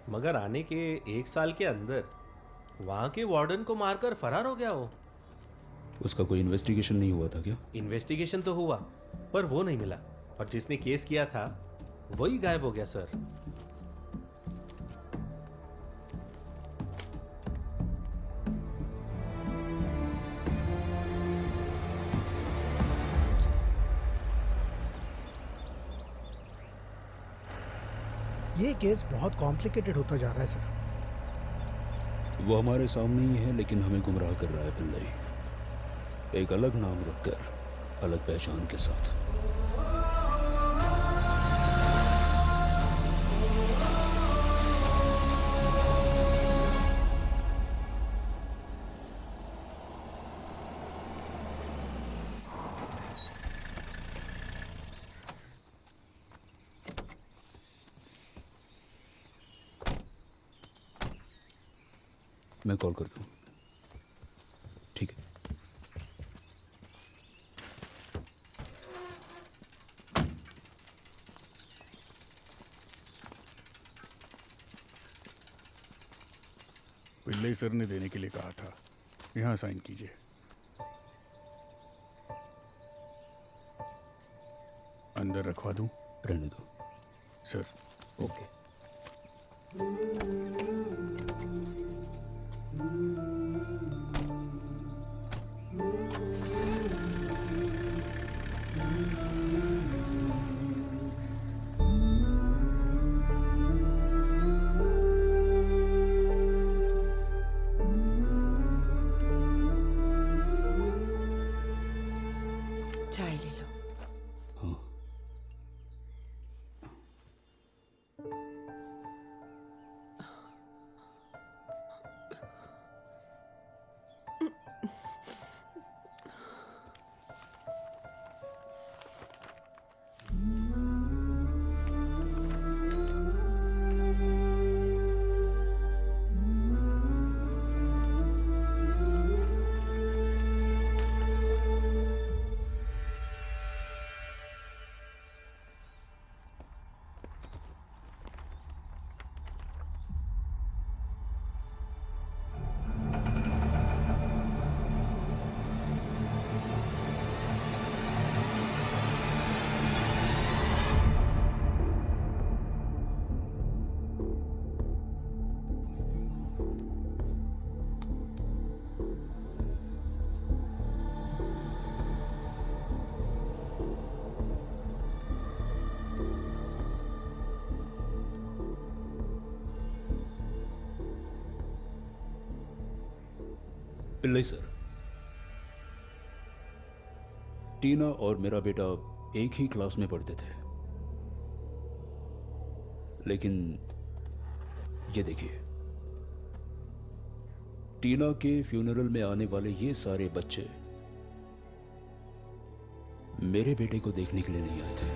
मगर आने के 1 साल के अंदर वहां के वार्डन को मारकर फरार हो गया वो। उसका कोई इन्वेस्टिगेशन नहीं हुआ था क्या? इन्वेस्टिगेशन तो हुआ पर वो नहीं मिला, और जिसने केस किया था वही गायब हो गया सर। ये केस बहुत कॉम्प्लिकेटेड होता जा रहा है सर। वो हमारे सामने ही है, लेकिन हमें गुमराह कर रहा है पिल्लई। एक अलग नाम रखकर, अलग पहचान के साथ। मैं कॉल करता हूँ। ठीक है। पिल्लई सर ने देने के लिए कहा था। यहाँ साइन कीजिए। अंदर रखवा दूं? रहने दो सर। ओके। चाय ले लो। हाँ। पिल्लई सर, टीना और मेरा बेटा एक ही क्लास में पढ़ते थे, लेकिन ये देखिए, टीना के फ्यूनरल में आने वाले ये सारे बच्चे मेरे बेटे को देखने के लिए नहीं आए थे।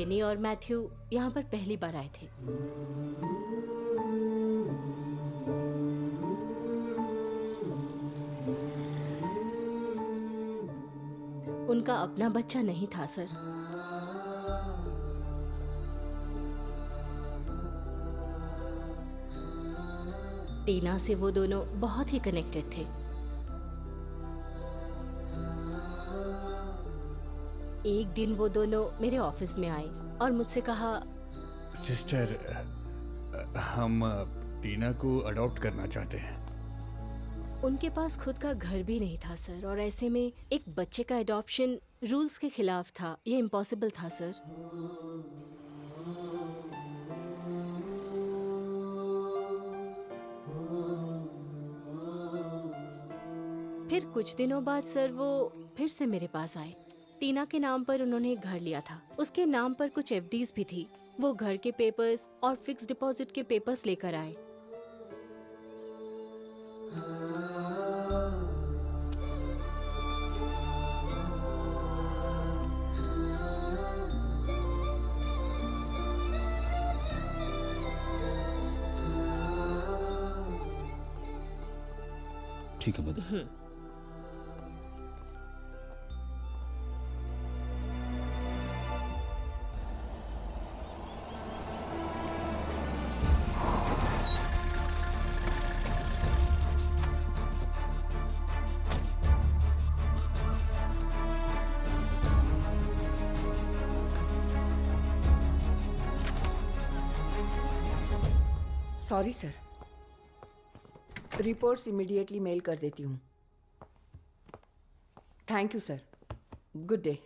लेनी और मैथ्यू यहाँ पर पहली बार आए थे। उनका अपना बच्चा नहीं था सर। टीना से वो दोनों बहुत ही कनेक्टेड थे। एक दिन वो दोनों मेरे ऑफिस में आए और मुझसे कहा, सिस्टर, हम टीना को अडॉप्ट करना चाहते हैं। उनके पास खुद का घर भी नहीं था सर, और ऐसे में एक बच्चे का अडॉप्शन रूल्स के खिलाफ था। ये इम्पॉसिबल था सर। फिर कुछ दिनों बाद सर वो फिर से मेरे पास आए। टीना के नाम पर उन्होंने एक घर लिया था। उसके नाम पर कुछ एफडीज भी थी। वो घर के पेपर्स और फिक्स डिपॉजिट के पेपर्स लेकर आए। ठीक है mother. Sorry sir, reports immediately mail कर देती हूँ। Thank you sir, good day.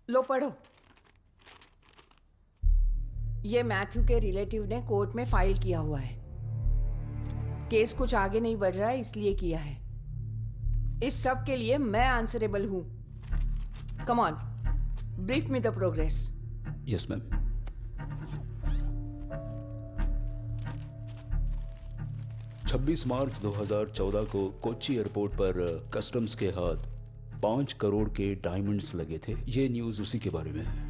लो पढ़ो। ये मैथ्यू के रिलेटिव ने कोर्ट में फाइल किया हुआ है। केस कुछ आगे नहीं बढ़ रहा है, इसलिए किया है। इस सब के लिए मैं आंसरेबल हूं। Come on, brief me the progress. Yes ma'am. March 2014 को कोच्चि एयरपोर्ट पर कस्टम्स के हाथ 5 करोड़ के डायमंड्स लगे थे। ये न्यूज उसी के बारे में है।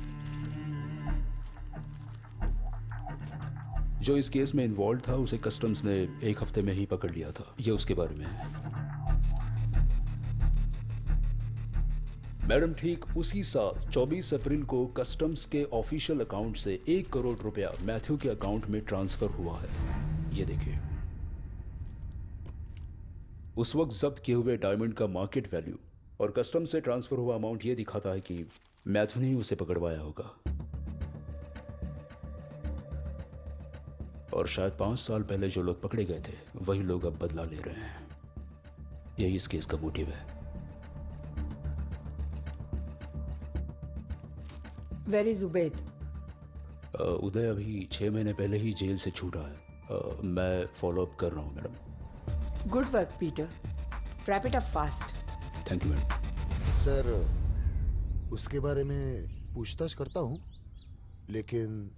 जो इस केस में इन्वॉल्व था उसे कस्टम्स ने 1 हफ्ते में ही पकड़ लिया था। ये उसके बारे में है। मैडम, ठीक उसी साल 24 अप्रैल को कस्टम्स के ऑफिशियल अकाउंट से 1 करोड़ रुपया मैथ्यू के अकाउंट में ट्रांसफर हुआ है। ये देखिए। उस वक्त जब्त किए हुए डायमंड का मार्केट वैल्यू और कस्टम से ट्रांसफर हुआ अमाउंट ये दिखाता है कि मैथ्यू ने ही उसे पकड़वाया होगा। और शायद 5 साल पहले जो लोग पकड़े गए थे वही लोग अब बदला ले रहे हैं। यही इस केस का मोटिव है। Where is Ubaid? उदय अभी 6 महीने पहले ही जेल से छूटा है। मैं फॉलो अप कर रहा हूं madam. Good work Peter, wrap it up fast. Thank you madam. Sir, उसके बारे में पूछताछ करता हूं, लेकिन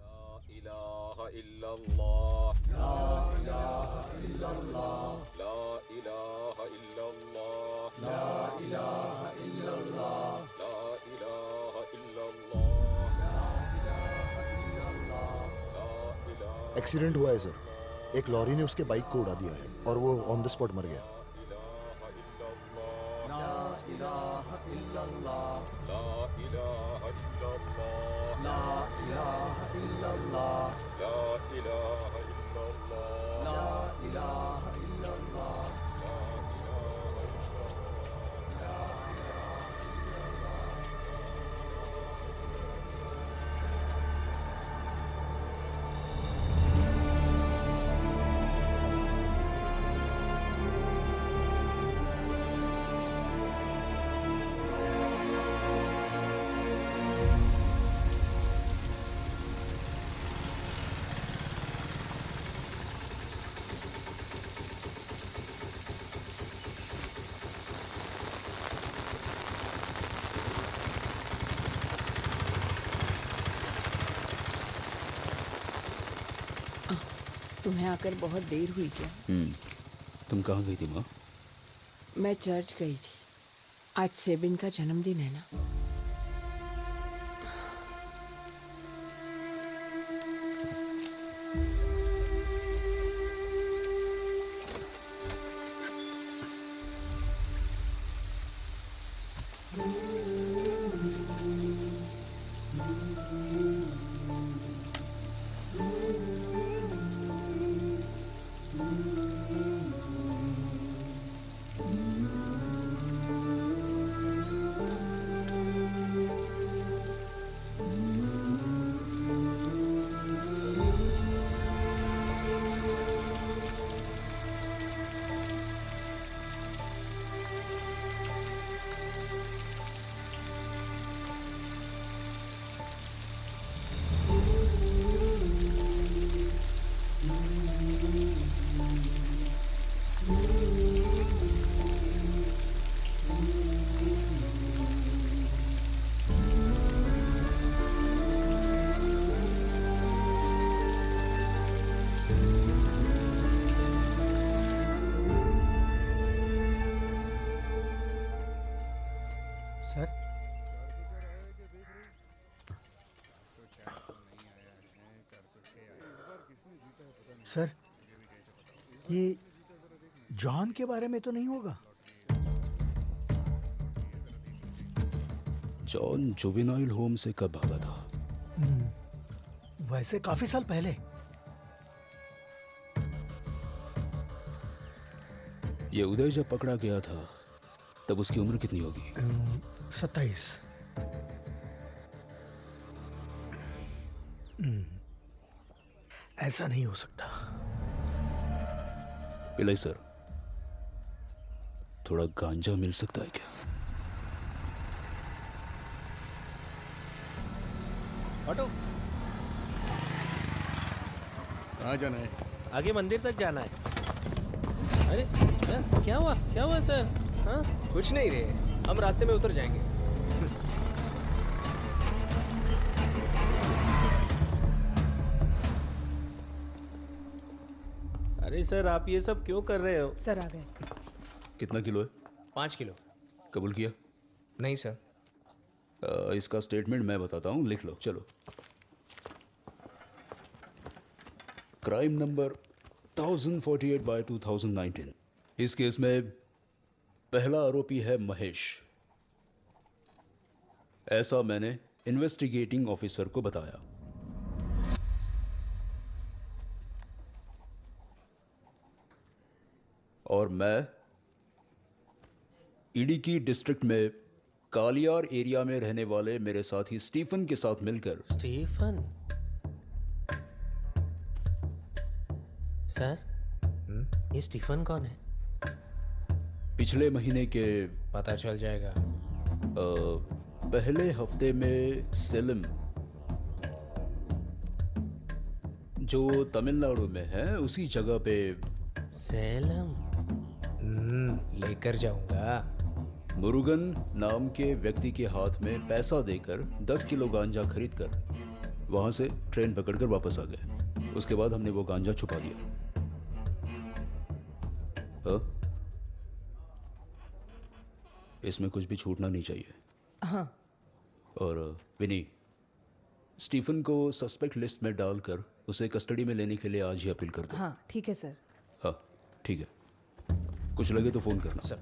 एक्सीडेंट हुआ है सर। एक लॉरी ने उसके बाइक को उड़ा दिया है और वो ऑन द स्पॉट मर गया। तुम्हें आकर बहुत देर हुई क्या? तुम कहाँ गई थी माँ? मैं चर्च गई थी। आज सेबिन का जन्मदिन है ना? सर सर ये जॉन के बारे में तो नहीं होगा? जॉन जुवेनाइल होम से कब भागा था? वैसे काफी साल पहले। ये उदय जब पकड़ा गया था तब उसकी उम्र कितनी होगी? 27। ऐसा नहीं हो सकता। पिलाई सर, थोड़ा गांजा मिल सकता है क्या? ऑटो, कहाँ जाना है? आगे मंदिर तक जाना है। अरे क्या हुआ सर? हाँ? कुछ नहीं रे, हम रास्ते में उतर जाएंगे। अरे सर, आप ये सब क्यों कर रहे हो? सर आ गए। कितना किलो है? 5 किलो। कबूल किया? नहीं सर। इसका स्टेटमेंट मैं बताता हूं, लिख लो। चलो। Crime number 1048/2019। इस केस में पहला आरोपी है महेश। ऐसा मैंने इन्वेस्टिगेटिंग ऑफिसर को बताया। और मैं इडिकी डिस्ट्रिक्ट में कालियार एरिया में रहने वाले मेरे साथी स्टीफन के साथ मिलकर। स्टीफन? सर, ये स्टीफन कौन है? पिछले महीने के पता चल जाएगा। पहले हफ्ते में सेलम, जो तमिलनाडु में है, उसी जगह पे। सेलम? लेकर जाऊंगा। मुरुगन नाम के व्यक्ति के हाथ में पैसा देकर 10 किलो गांजा खरीदकर वहां से ट्रेन पकड़कर वापस आ गए। उसके बाद हमने वो गांजा छुपा दिया। इसमें कुछ भी छूटना नहीं चाहिए। हाँ। और विनी, स्टीफन को सस्पेक्ट लिस्ट में डालकर उसे कस्टडी में लेने के लिए आज ही अपील कर दो। हाँ ठीक है सर। हाँ ठीक है, कुछ लगे तो फोन करना। सर।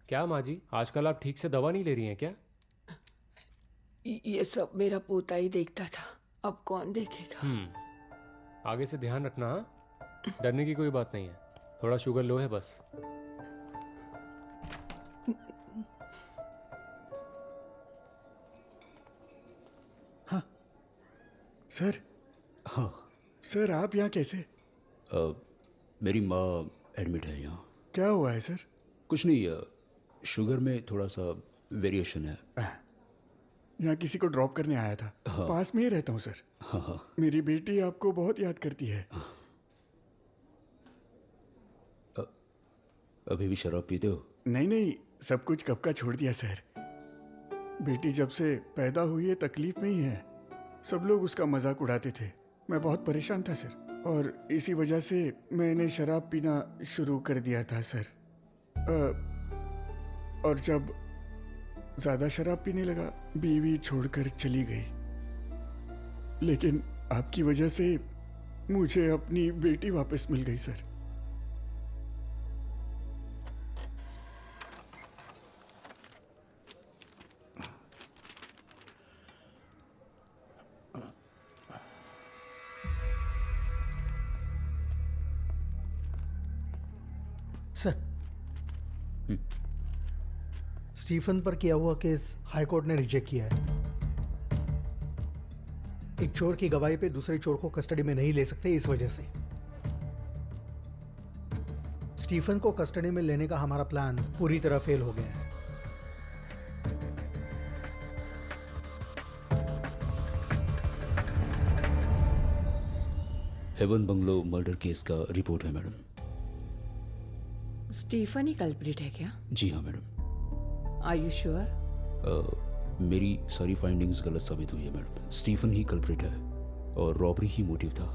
क्या माँ जी, आजकल आप ठीक से दवा नहीं ले रही हैं क्या? ये सब मेरा पोता ही देखता था, अब कौन देखेगा? आगे से ध्यान रखना। हाँ, डरने की कोई बात नहीं है, थोड़ा शुगर लो है बस। हाँ सर। हाँ सर, आप यहाँ कैसे? मेरी माँ एडमिट है यहाँ। क्या हुआ है सर? कुछ नहीं, शुगर में थोड़ा सा वेरिएशन है। यहाँ किसी को ड्रॉप करने आया था। हाँ। पास में ही रहता हूँ सर। हाँ। मेरी बेटी आपको बहुत याद करती है। अभी भी शराब पीते हो? नहीं, सब कुछ कब का छोड़ दिया सर। बेटी जब से पैदा हुई है तकलीफ में ही है। सब लोग उसका मजाक उड़ाते थे। मैं बहुत परेशान था सर, और इसी वजह से मैंने शराब पीना शुरू कर दिया था सर। और जब ज्यादा शराब पीने लगा, बीवी छोड़कर चली गई। लेकिन आपकी वजह से मुझे अपनी बेटी वापस मिल गई सर। सर, स्टीफन पर किया हुआ केस हाई कोर्ट ने रिजेक्ट किया है। एक चोर की गवाही पे दूसरे चोर को कस्टडी में नहीं ले सकते, इस वजह से स्टीफन को कस्टडी में लेने का हमारा प्लान पूरी तरह फेल हो गया है। हेवन बंगलो मर्डर केस का रिपोर्ट है मैडम। स्टीफन ही कल्प्रिट है क्या? जी हाँ मैडम। Are you sure? मेरी सारी फाइंडिंग्स गलत साबित हुई है मैडम। स्टीफन ही कल्प्रिट है और रॉबरी ही मोटिव था।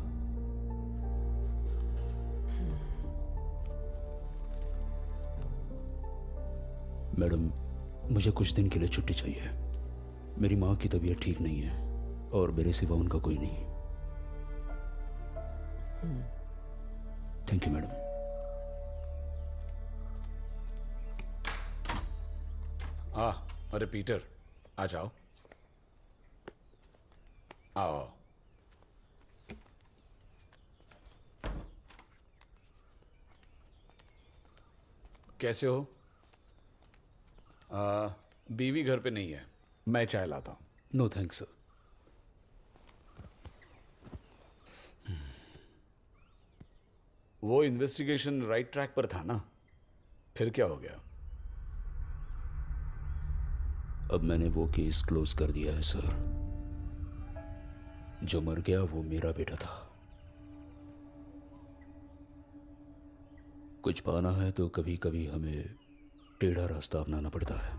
मैडम, मुझे कुछ दिन के लिए छुट्टी चाहिए। मेरी माँ की तबीयत ठीक नहीं है और मेरे सिवा उनका कोई नहीं। Thank you madam. अरे पीटर, आ जाओ। आओ। कैसे हो? बीवी घर पे नहीं है, मैं चाय लाता हूं। No thanks sir. वो इन्वेस्टिगेशन राइट ट्रैक पर था ना? फिर क्या हो गया? अब मैंने वो केस क्लोज कर दिया है सर। जो मर गया वो मेरा बेटा था। कुछ पाना है तो कभी कभी हमें टेढ़ा रास्ता अपनाना पड़ता है,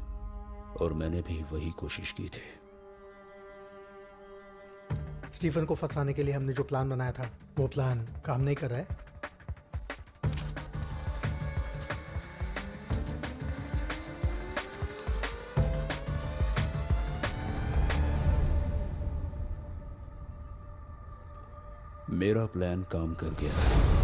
और मैंने भी वही कोशिश की थी। स्टीफन को फंसाने के लिए हमने जो प्लान बनाया था, वो प्लान काम नहीं कर रहा है। मेरा प्लान काम कर गया है।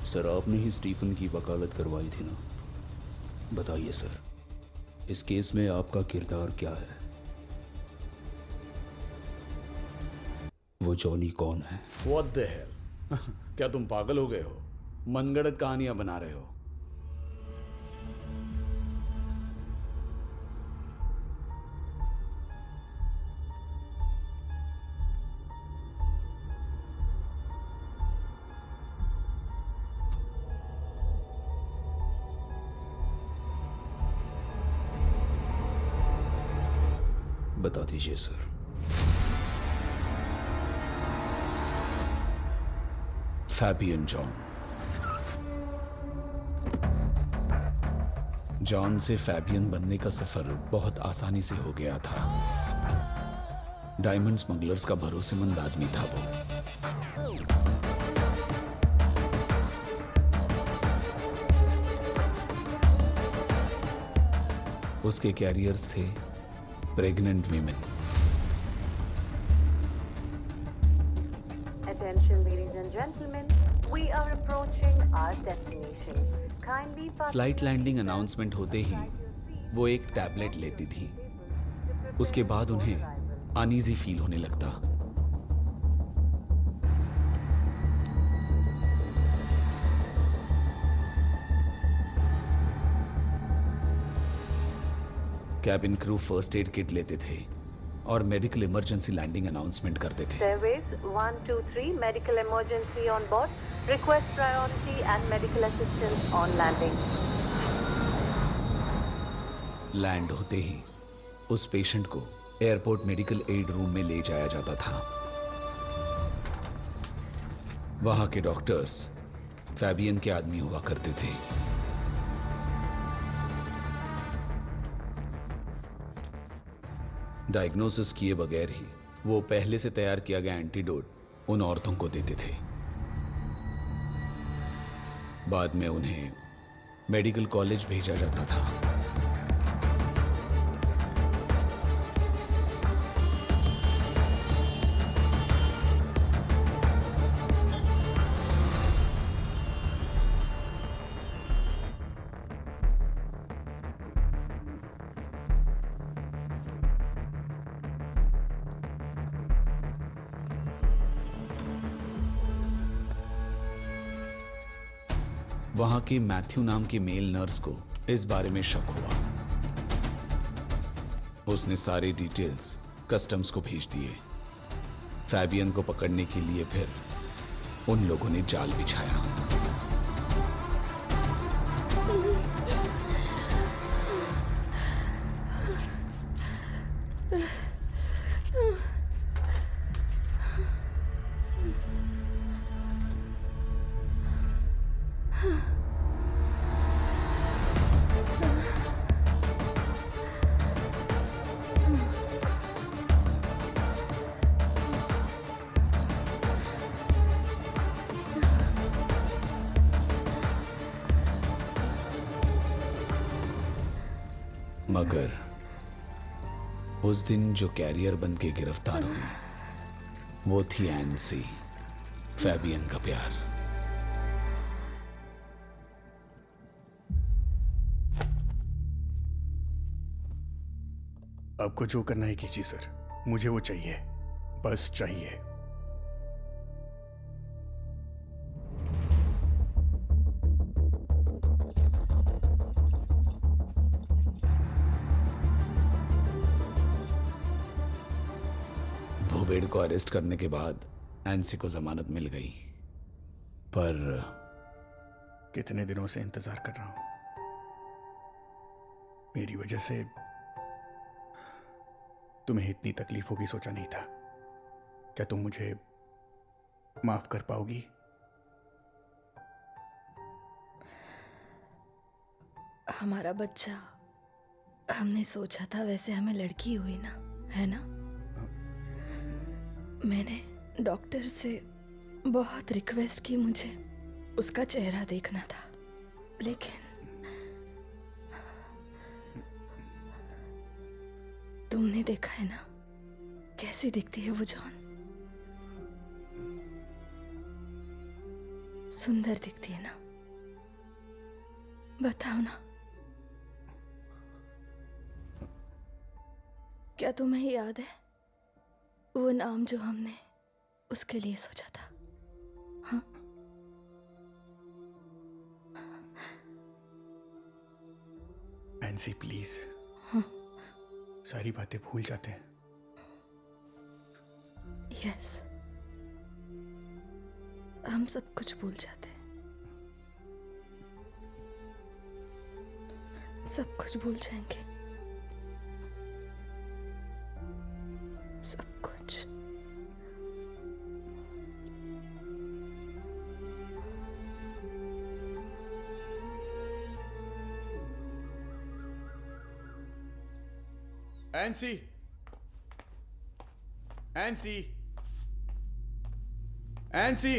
सर, आपने ही स्टीफन की वकालत करवाई थी ना? बताइए सर, इस केस में आपका किरदार क्या है? वो वो जॉनी कौन है? What the hell? क्या तुम पागल हो गए हो? मनगढ़ंत कहानियां बना रहे हो? बता दीजिए सर। Fabian John. जॉन से फैबियन बनने का सफर बहुत आसानी से हो गया था। डायमंड स्मगलर्स का भरोसेमंद आदमी था वो। उसके कैरियर्स थे pregnant women. Attention ladies and gentlemen, we are approaching our destination. Kindly flight landing announcement होते ही वो एक टैबलेट लेती थी। उसके बाद उन्हें अनईजी फील होने लगता। Cabin crew first aid kit लेते थे और मेडिकल इमरजेंसी लैंडिंग अनाउंसमेंट करते थे। Service 123 medical emergency on board. Request priority and medical assistance on landing. Land होते ही उस पेशेंट को एयरपोर्ट मेडिकल एड रूम में ले जाया जाता था। वहां के डॉक्टर्स फैबियन के आदमी हुआ करते थे। डायग्नोसिस किए बगैर ही वो पहले से तैयार किया गया एंटीडोट उन औरतों को देते थे। बाद में उन्हें मेडिकल कॉलेज भेजा जाता था। वहां के मैथ्यू नाम के मेल नर्स को इस बारे में शक हुआ। उसने सारे डिटेल्स कस्टम्स को भेज दिए। फैबियन को पकड़ने के लिए फिर उन लोगों ने जाल बिछाया। मगर उस दिन जो कैरियर बन के गिरफ्तार हुई वो थी एनसी, फैबियन का प्यार। आपको जो करना है कीजिए सर, मुझे वो चाहिए, बस चाहिए। भोवेड को अरेस्ट करने के बाद एनसी को जमानत मिल गई, पर कितने दिनों से इंतजार कर रहा हूं। मेरी वजह से तुम्हें इतनी तकलीफ होगी सोचा नहीं था। क्या तुम मुझे माफ कर पाओगी? हमारा बच्चा हमने सोचा था वैसे हमें लड़की हुई ना, है ना? मैंने डॉक्टर से बहुत रिक्वेस्ट की, मुझे उसका चेहरा देखना था, लेकिन तुमने देखा है ना कैसी दिखती है वो जॉन। सुंदर दिखती है ना? बताओ ना, क्या तुम्हें याद है वो नाम जो हमने उसके लिए सोचा था। हाँ, एनसी प्लीज। हाँ। सारी बातें भूल जाते हैं। यस, हम सब कुछ भूल जाते हैं, सब कुछ भूल जाएंगे, सब कुछ। NC, NC, NC.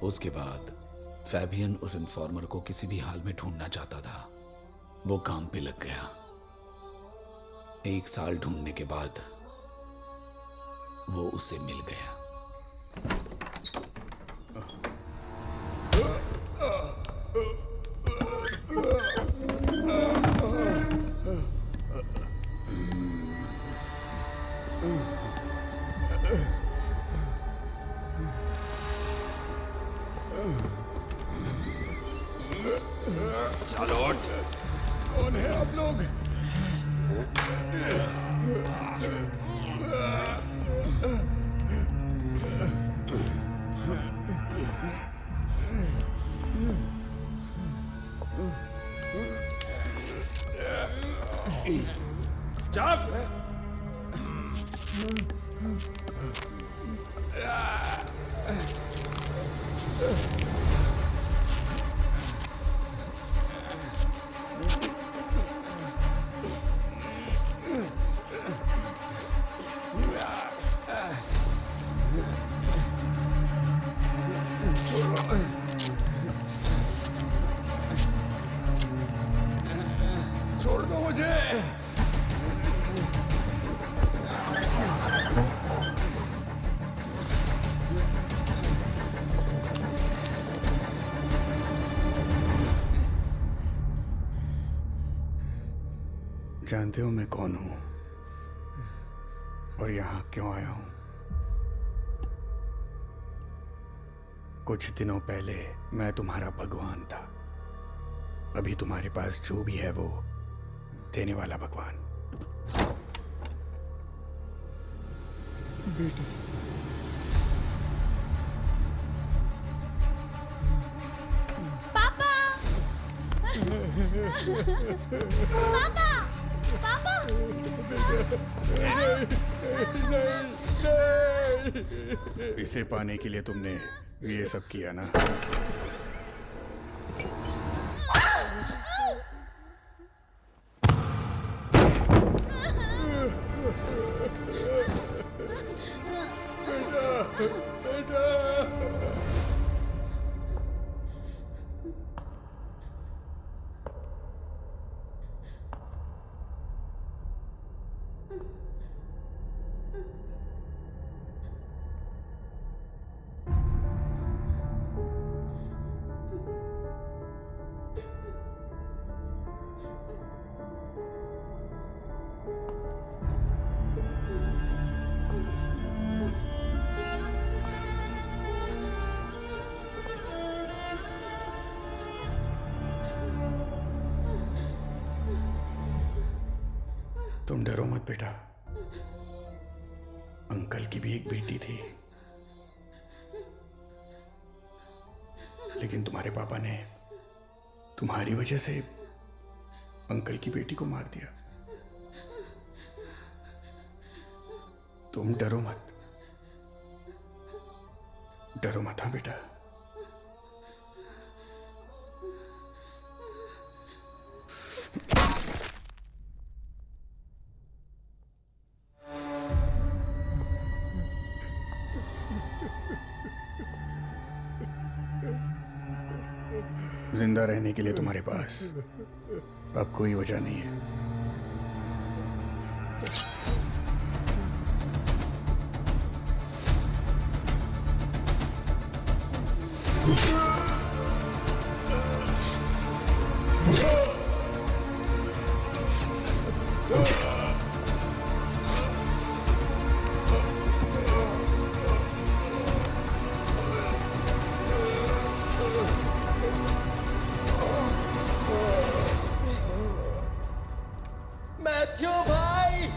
उसके बाद फैबियन उस इन्फॉर्मर को किसी भी हाल में ढूंढना चाहता था। वो काम पे लग गया। 1 साल ढूंढने के बाद वो उसे मिल गया। चार्लोट, कौन है आप लोग? छोड़ दो मुझे। जानते हो मैं कौन हूं और यहां क्यों आया हूं? कुछ दिनों पहले मैं तुम्हारा भगवान था। अभी तुम्हारे पास जो भी है वो देने वाला भगवान। बेटी, पापा! पापा! पापा! नहीं। इसे पाने के लिए तुमने ये सब किया ना? बेटा, तुम डरो मत बेटा। अंकल की भी एक बेटी थी, लेकिन तुम्हारे पापा ने तुम्हारी वजह से अंकल की बेटी को मार दिया। तुम डरो मत, डरो मत। हाँ बेटा, जिंदा रहने के लिए तुम्हारे पास अब कोई वजह नहीं है। मैथ्यू भाई,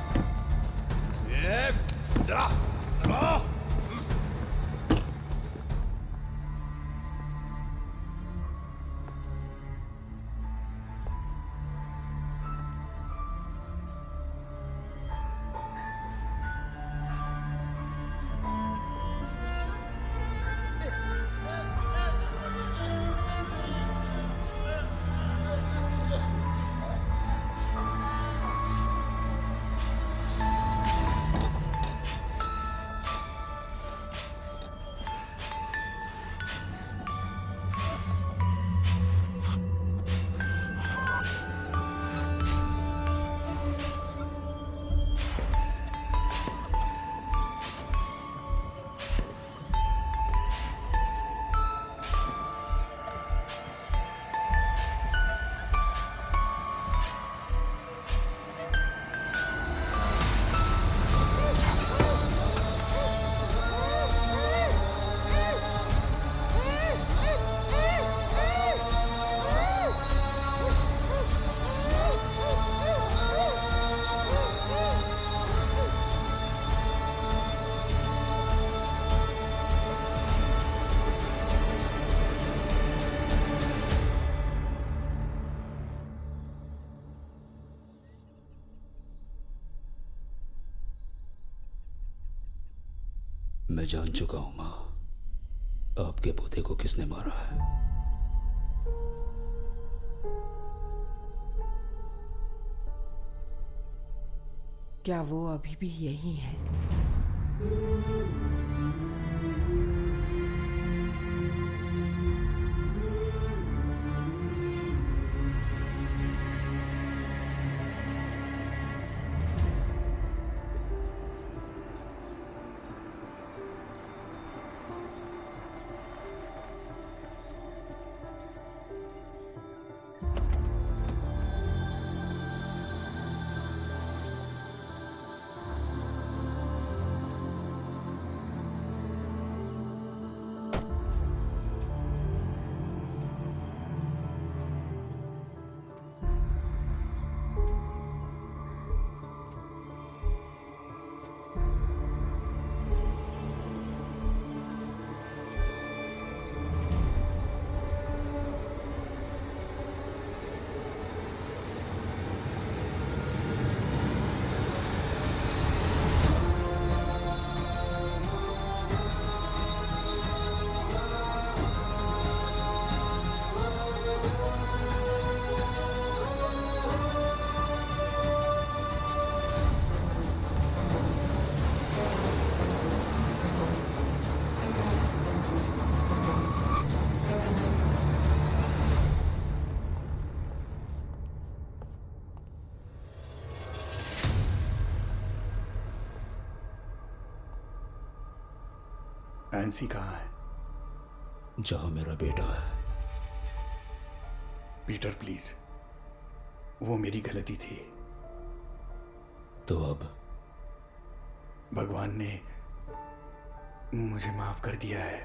मैं जान चुका हूं मां, आपके पोते को किसने मारा है। क्या वो अभी भी यही है? एनसी कहाँ है? जहां मेरा बेटा है। पीटर प्लीज, वो मेरी गलती थी। तो अब भगवान ने मुझे माफ कर दिया है।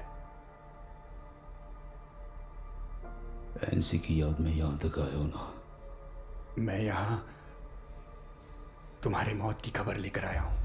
एनसी की याद में यहां तक आए हो ना? मैं यहां तुम्हारी मौत की खबर लेकर आया हूं।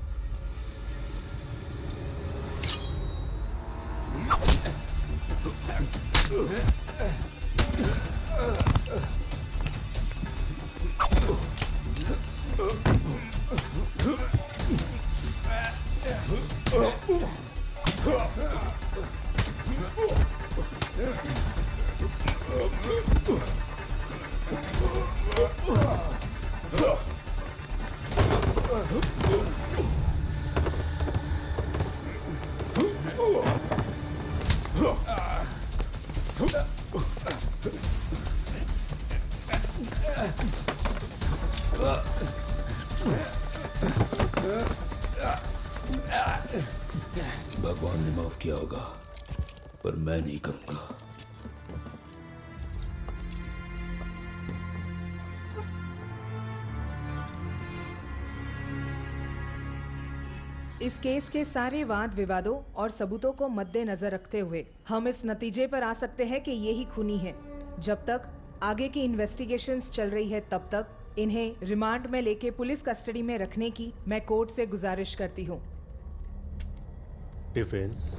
भगवान ने माफ किया होगा, पर मैं नहीं करूंगा। इस केस के सारे वाद विवादों और सबूतों को मद्देनजर रखते हुए हम इस नतीजे पर आ सकते हैं कि ये ही खूनी है। जब तक आगे की इन्वेस्टिगेशंस चल रही है तब तक इन्हें रिमांड में लेके पुलिस कस्टडी में रखने की मैं कोर्ट से गुजारिश करती हूँ। डिफेंस।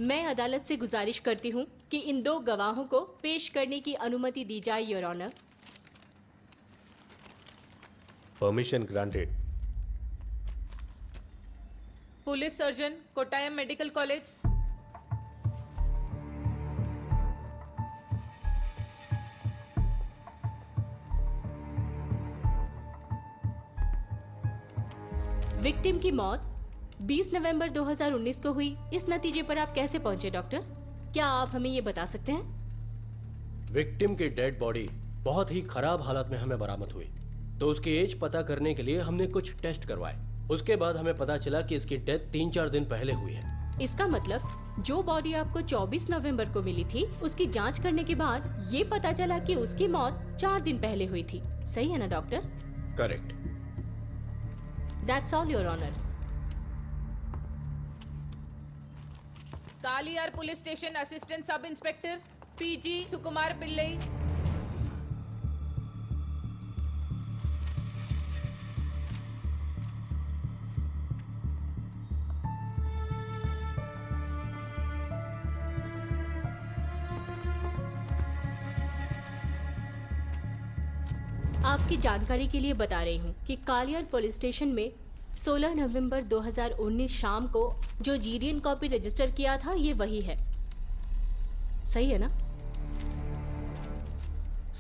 मैं अदालत से गुजारिश करती हूं कि इन दो गवाहों को पेश करने की अनुमति दी जाए, your honour. Permission granted. Police surgeon, Kottayam medical college. Victim की मौत 20 नवंबर 2019 को हुई। इस नतीजे पर आप कैसे पहुंचे डॉक्टर? क्या आप हमें ये बता सकते हैं? विक्टिम की डेड बॉडी बहुत ही खराब हालत में हमें बरामद हुई, तो उसकी एज पता करने के लिए हमने कुछ टेस्ट करवाए। उसके बाद हमें पता चला कि इसकी डेथ 3-4 दिन पहले हुई है। इसका मतलब जो बॉडी आपको 24 नवंबर को मिली थी, उसकी जांच करने के बाद ये पता चला कि उसकी मौत 4 दिन पहले हुई थी। सही है ना doctor? Correct. That's all your honour. Kaliyar police station assistant sub inspector PG Sukumar Pillai. आपकी जानकारी के लिए बता रही हूँ कि कालियार पुलिस स्टेशन में 16 नवंबर 2019 शाम को जो जीडीएन कॉपी रजिस्टर किया था, ये वही है। सही है ना?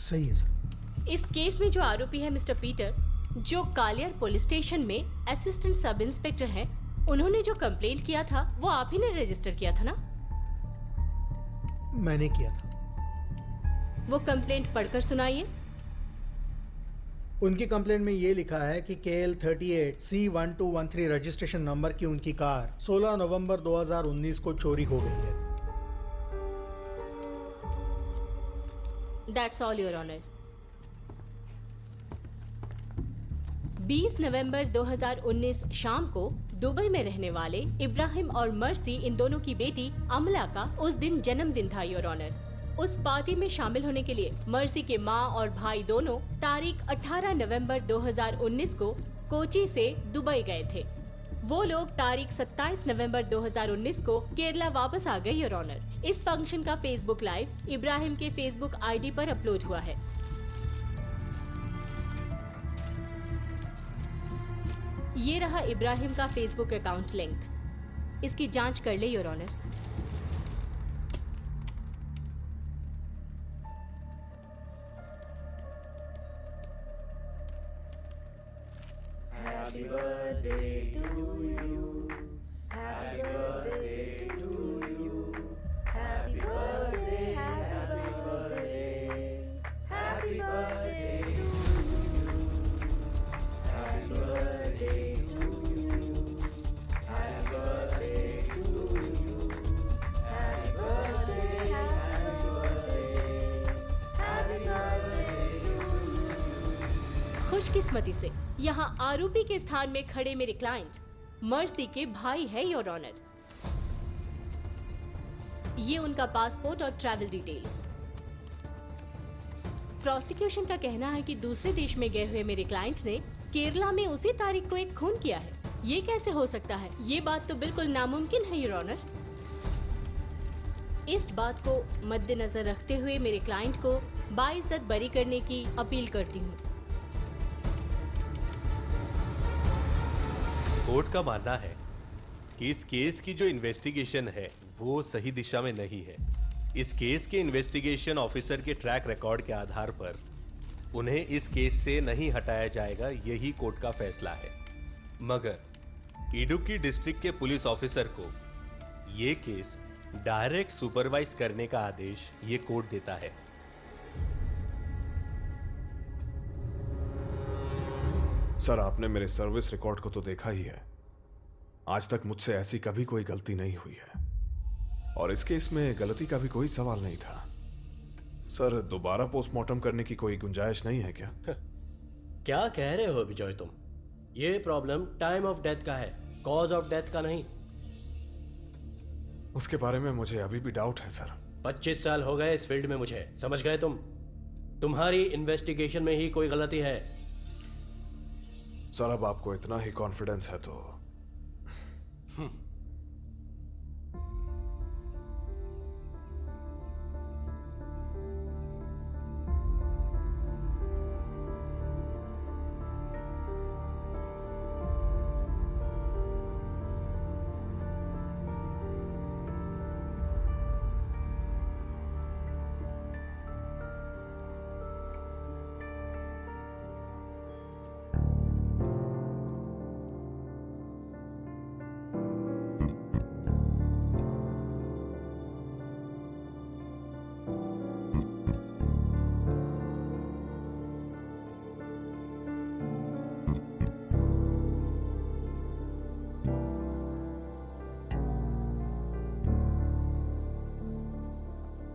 सही है सर। इस केस में जो आरोपी है मिस्टर पीटर, जो कालियार पुलिस स्टेशन में असिस्टेंट सब इंस्पेक्टर हैं, उन्होंने जो कंप्लेंट किया था वो आप ही ने रजिस्टर किया था ना? मैंने किया था। वो कंप्लेंट पढ़कर सुनाइए। उनकी कंप्लेंट में ये लिखा है कि KL 38 C1213 रजिस्ट्रेशन नंबर की उनकी कार 16 नवंबर 2019 को चोरी हो गई है। That's all your honor। 20 नवंबर 2019 शाम को दुबई में रहने वाले इब्राहिम और मर्सी, इन दोनों की बेटी अमला का उस दिन जन्मदिन था, योर ऑनर। उस पार्टी में शामिल होने के लिए मर्सी के माँ और भाई दोनों तारीख 18 नवंबर 2019 को कोची से दुबई गए थे। वो लोग तारीख 27 नवंबर 2019 को केरला वापस आ गए, योर ऑनर। इस फंक्शन का फेसबुक लाइव इब्राहिम के फेसबुक आईडी पर अपलोड हुआ है। ये रहा इब्राहिम का फेसबुक अकाउंट लिंक। इसकी जांच कर ले, your honour. Happy birthday to you. Happy birthday to you. Happy birthday, happy birthday. Happy birthday to you. Happy birthday to you. Happy birthday to you. Happy birthday, happy birthday. Happy birthday to you. खुशकिस्मती से यहाँ आरोपी के स्थान में खड़े मेरे client mercy के भाई है, योर ऑनर। ये उनका पासपोर्ट और ट्रैवल डिटेल्स। प्रोसिक्यूशन का कहना है कि दूसरे देश में गए हुए मेरे क्लाइंट ने केरला में उसी तारीख को एक खून किया है। ये कैसे हो सकता है? ये बात तो बिल्कुल नामुमकिन है, योर ऑनर। इस बात को मद्देनजर रखते हुए मेरे क्लाइंट को बाइज्जत बरी करने की अपील करती हूँ। कोर्ट का मानना है कि इस केस की जो इन्वेस्टिगेशन है वो सही दिशा में नहीं है। इस केस के इन्वेस्टिगेशन ऑफिसर के ट्रैक रिकॉर्ड के आधार पर उन्हें इस केस से नहीं हटाया जाएगा, यही कोर्ट का फैसला है। मगर इडुक्की डिस्ट्रिक्ट के पुलिस ऑफिसर को यह केस डायरेक्ट सुपरवाइज करने का आदेश ये कोर्ट देता है। सर, आपने मेरे सर्विस रिकॉर्ड को तो देखा ही है। आज तक मुझसे ऐसी कभी कोई गलती नहीं हुई है और इस केस में गलती का भी कोई सवाल नहीं था। सर, दोबारा पोस्टमार्टम करने की कोई गुंजाइश नहीं है क्या? क्या कह रहे हो विजय तुम? ये प्रॉब्लम टाइम ऑफ डेथ का है, कॉज ऑफ डेथ का नहीं। उसके बारे में मुझे अभी भी डाउट है सर। 25 साल हो गए इस फील्ड में मुझे, समझ गए तुम? तुम्हारी इन्वेस्टिगेशन में ही कोई गलती है। सर, अब आपको इतना ही कॉन्फिडेंस है तो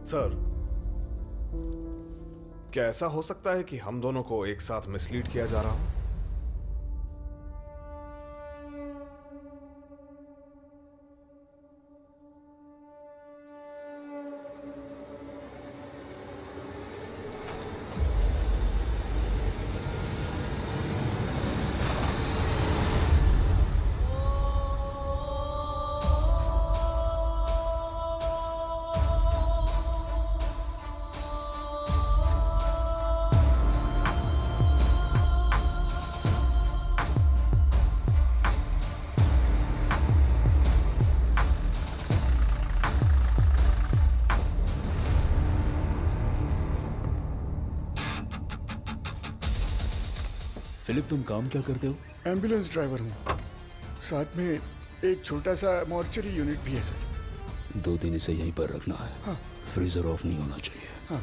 सर, क्या ऐसा हो सकता है कि हम दोनों को एक साथ मिसलीड किया जा रहा हो? फिलिप, तुम काम क्या करते हो? एम्बुलेंस ड्राइवर हूँ। साथ में एक छोटा सा मॉर्चरी यूनिट भी है सर। 2 दिन इसे यहीं पर रखना है। हाँ। फ्रीजर ऑफ नहीं होना चाहिए। हाँ।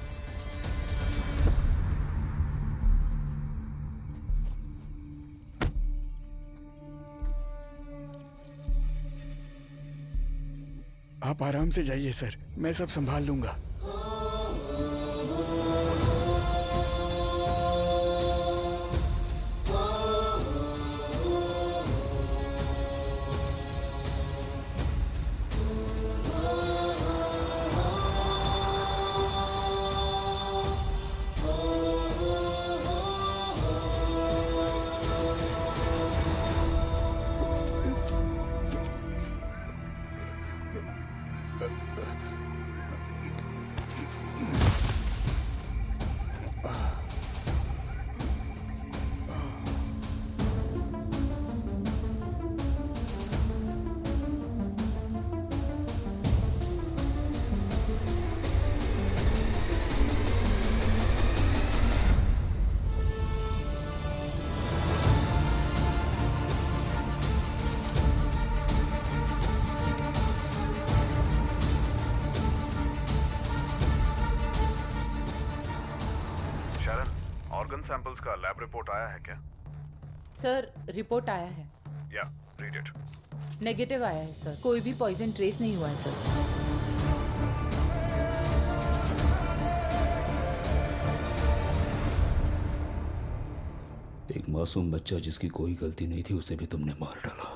आप आराम से जाइए सर, मैं सब संभाल लूंगा। सैंपल्स का लैब रिपोर्ट आया है क्या? सर, रिपोर्ट आया है। या, रीड इट। नेगेटिव आया है सर, कोई भी पॉइजन ट्रेस नहीं हुआ है सर। एक मासूम बच्चा जिसकी कोई गलती नहीं थी, उसे भी तुमने मार डाला।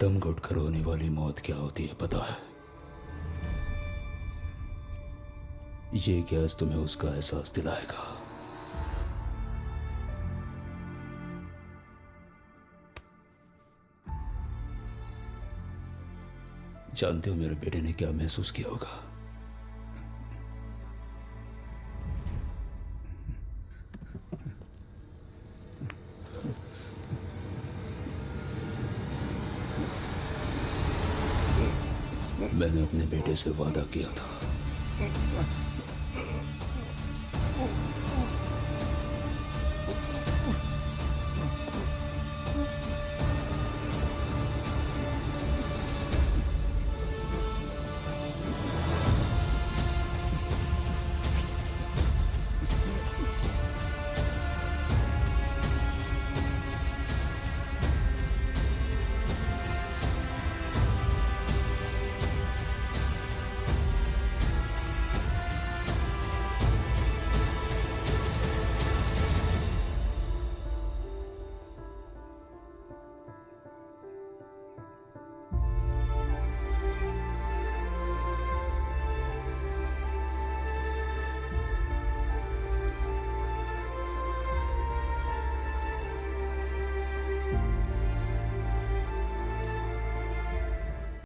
दम घुटकर होने वाली मौत क्या होती है पता है? ये गैस तुम्हें उसका एहसास दिलाएगा। जानते हो मेरे बेटे ने क्या महसूस किया होगा? मैंने अपने बेटे से वादा किया था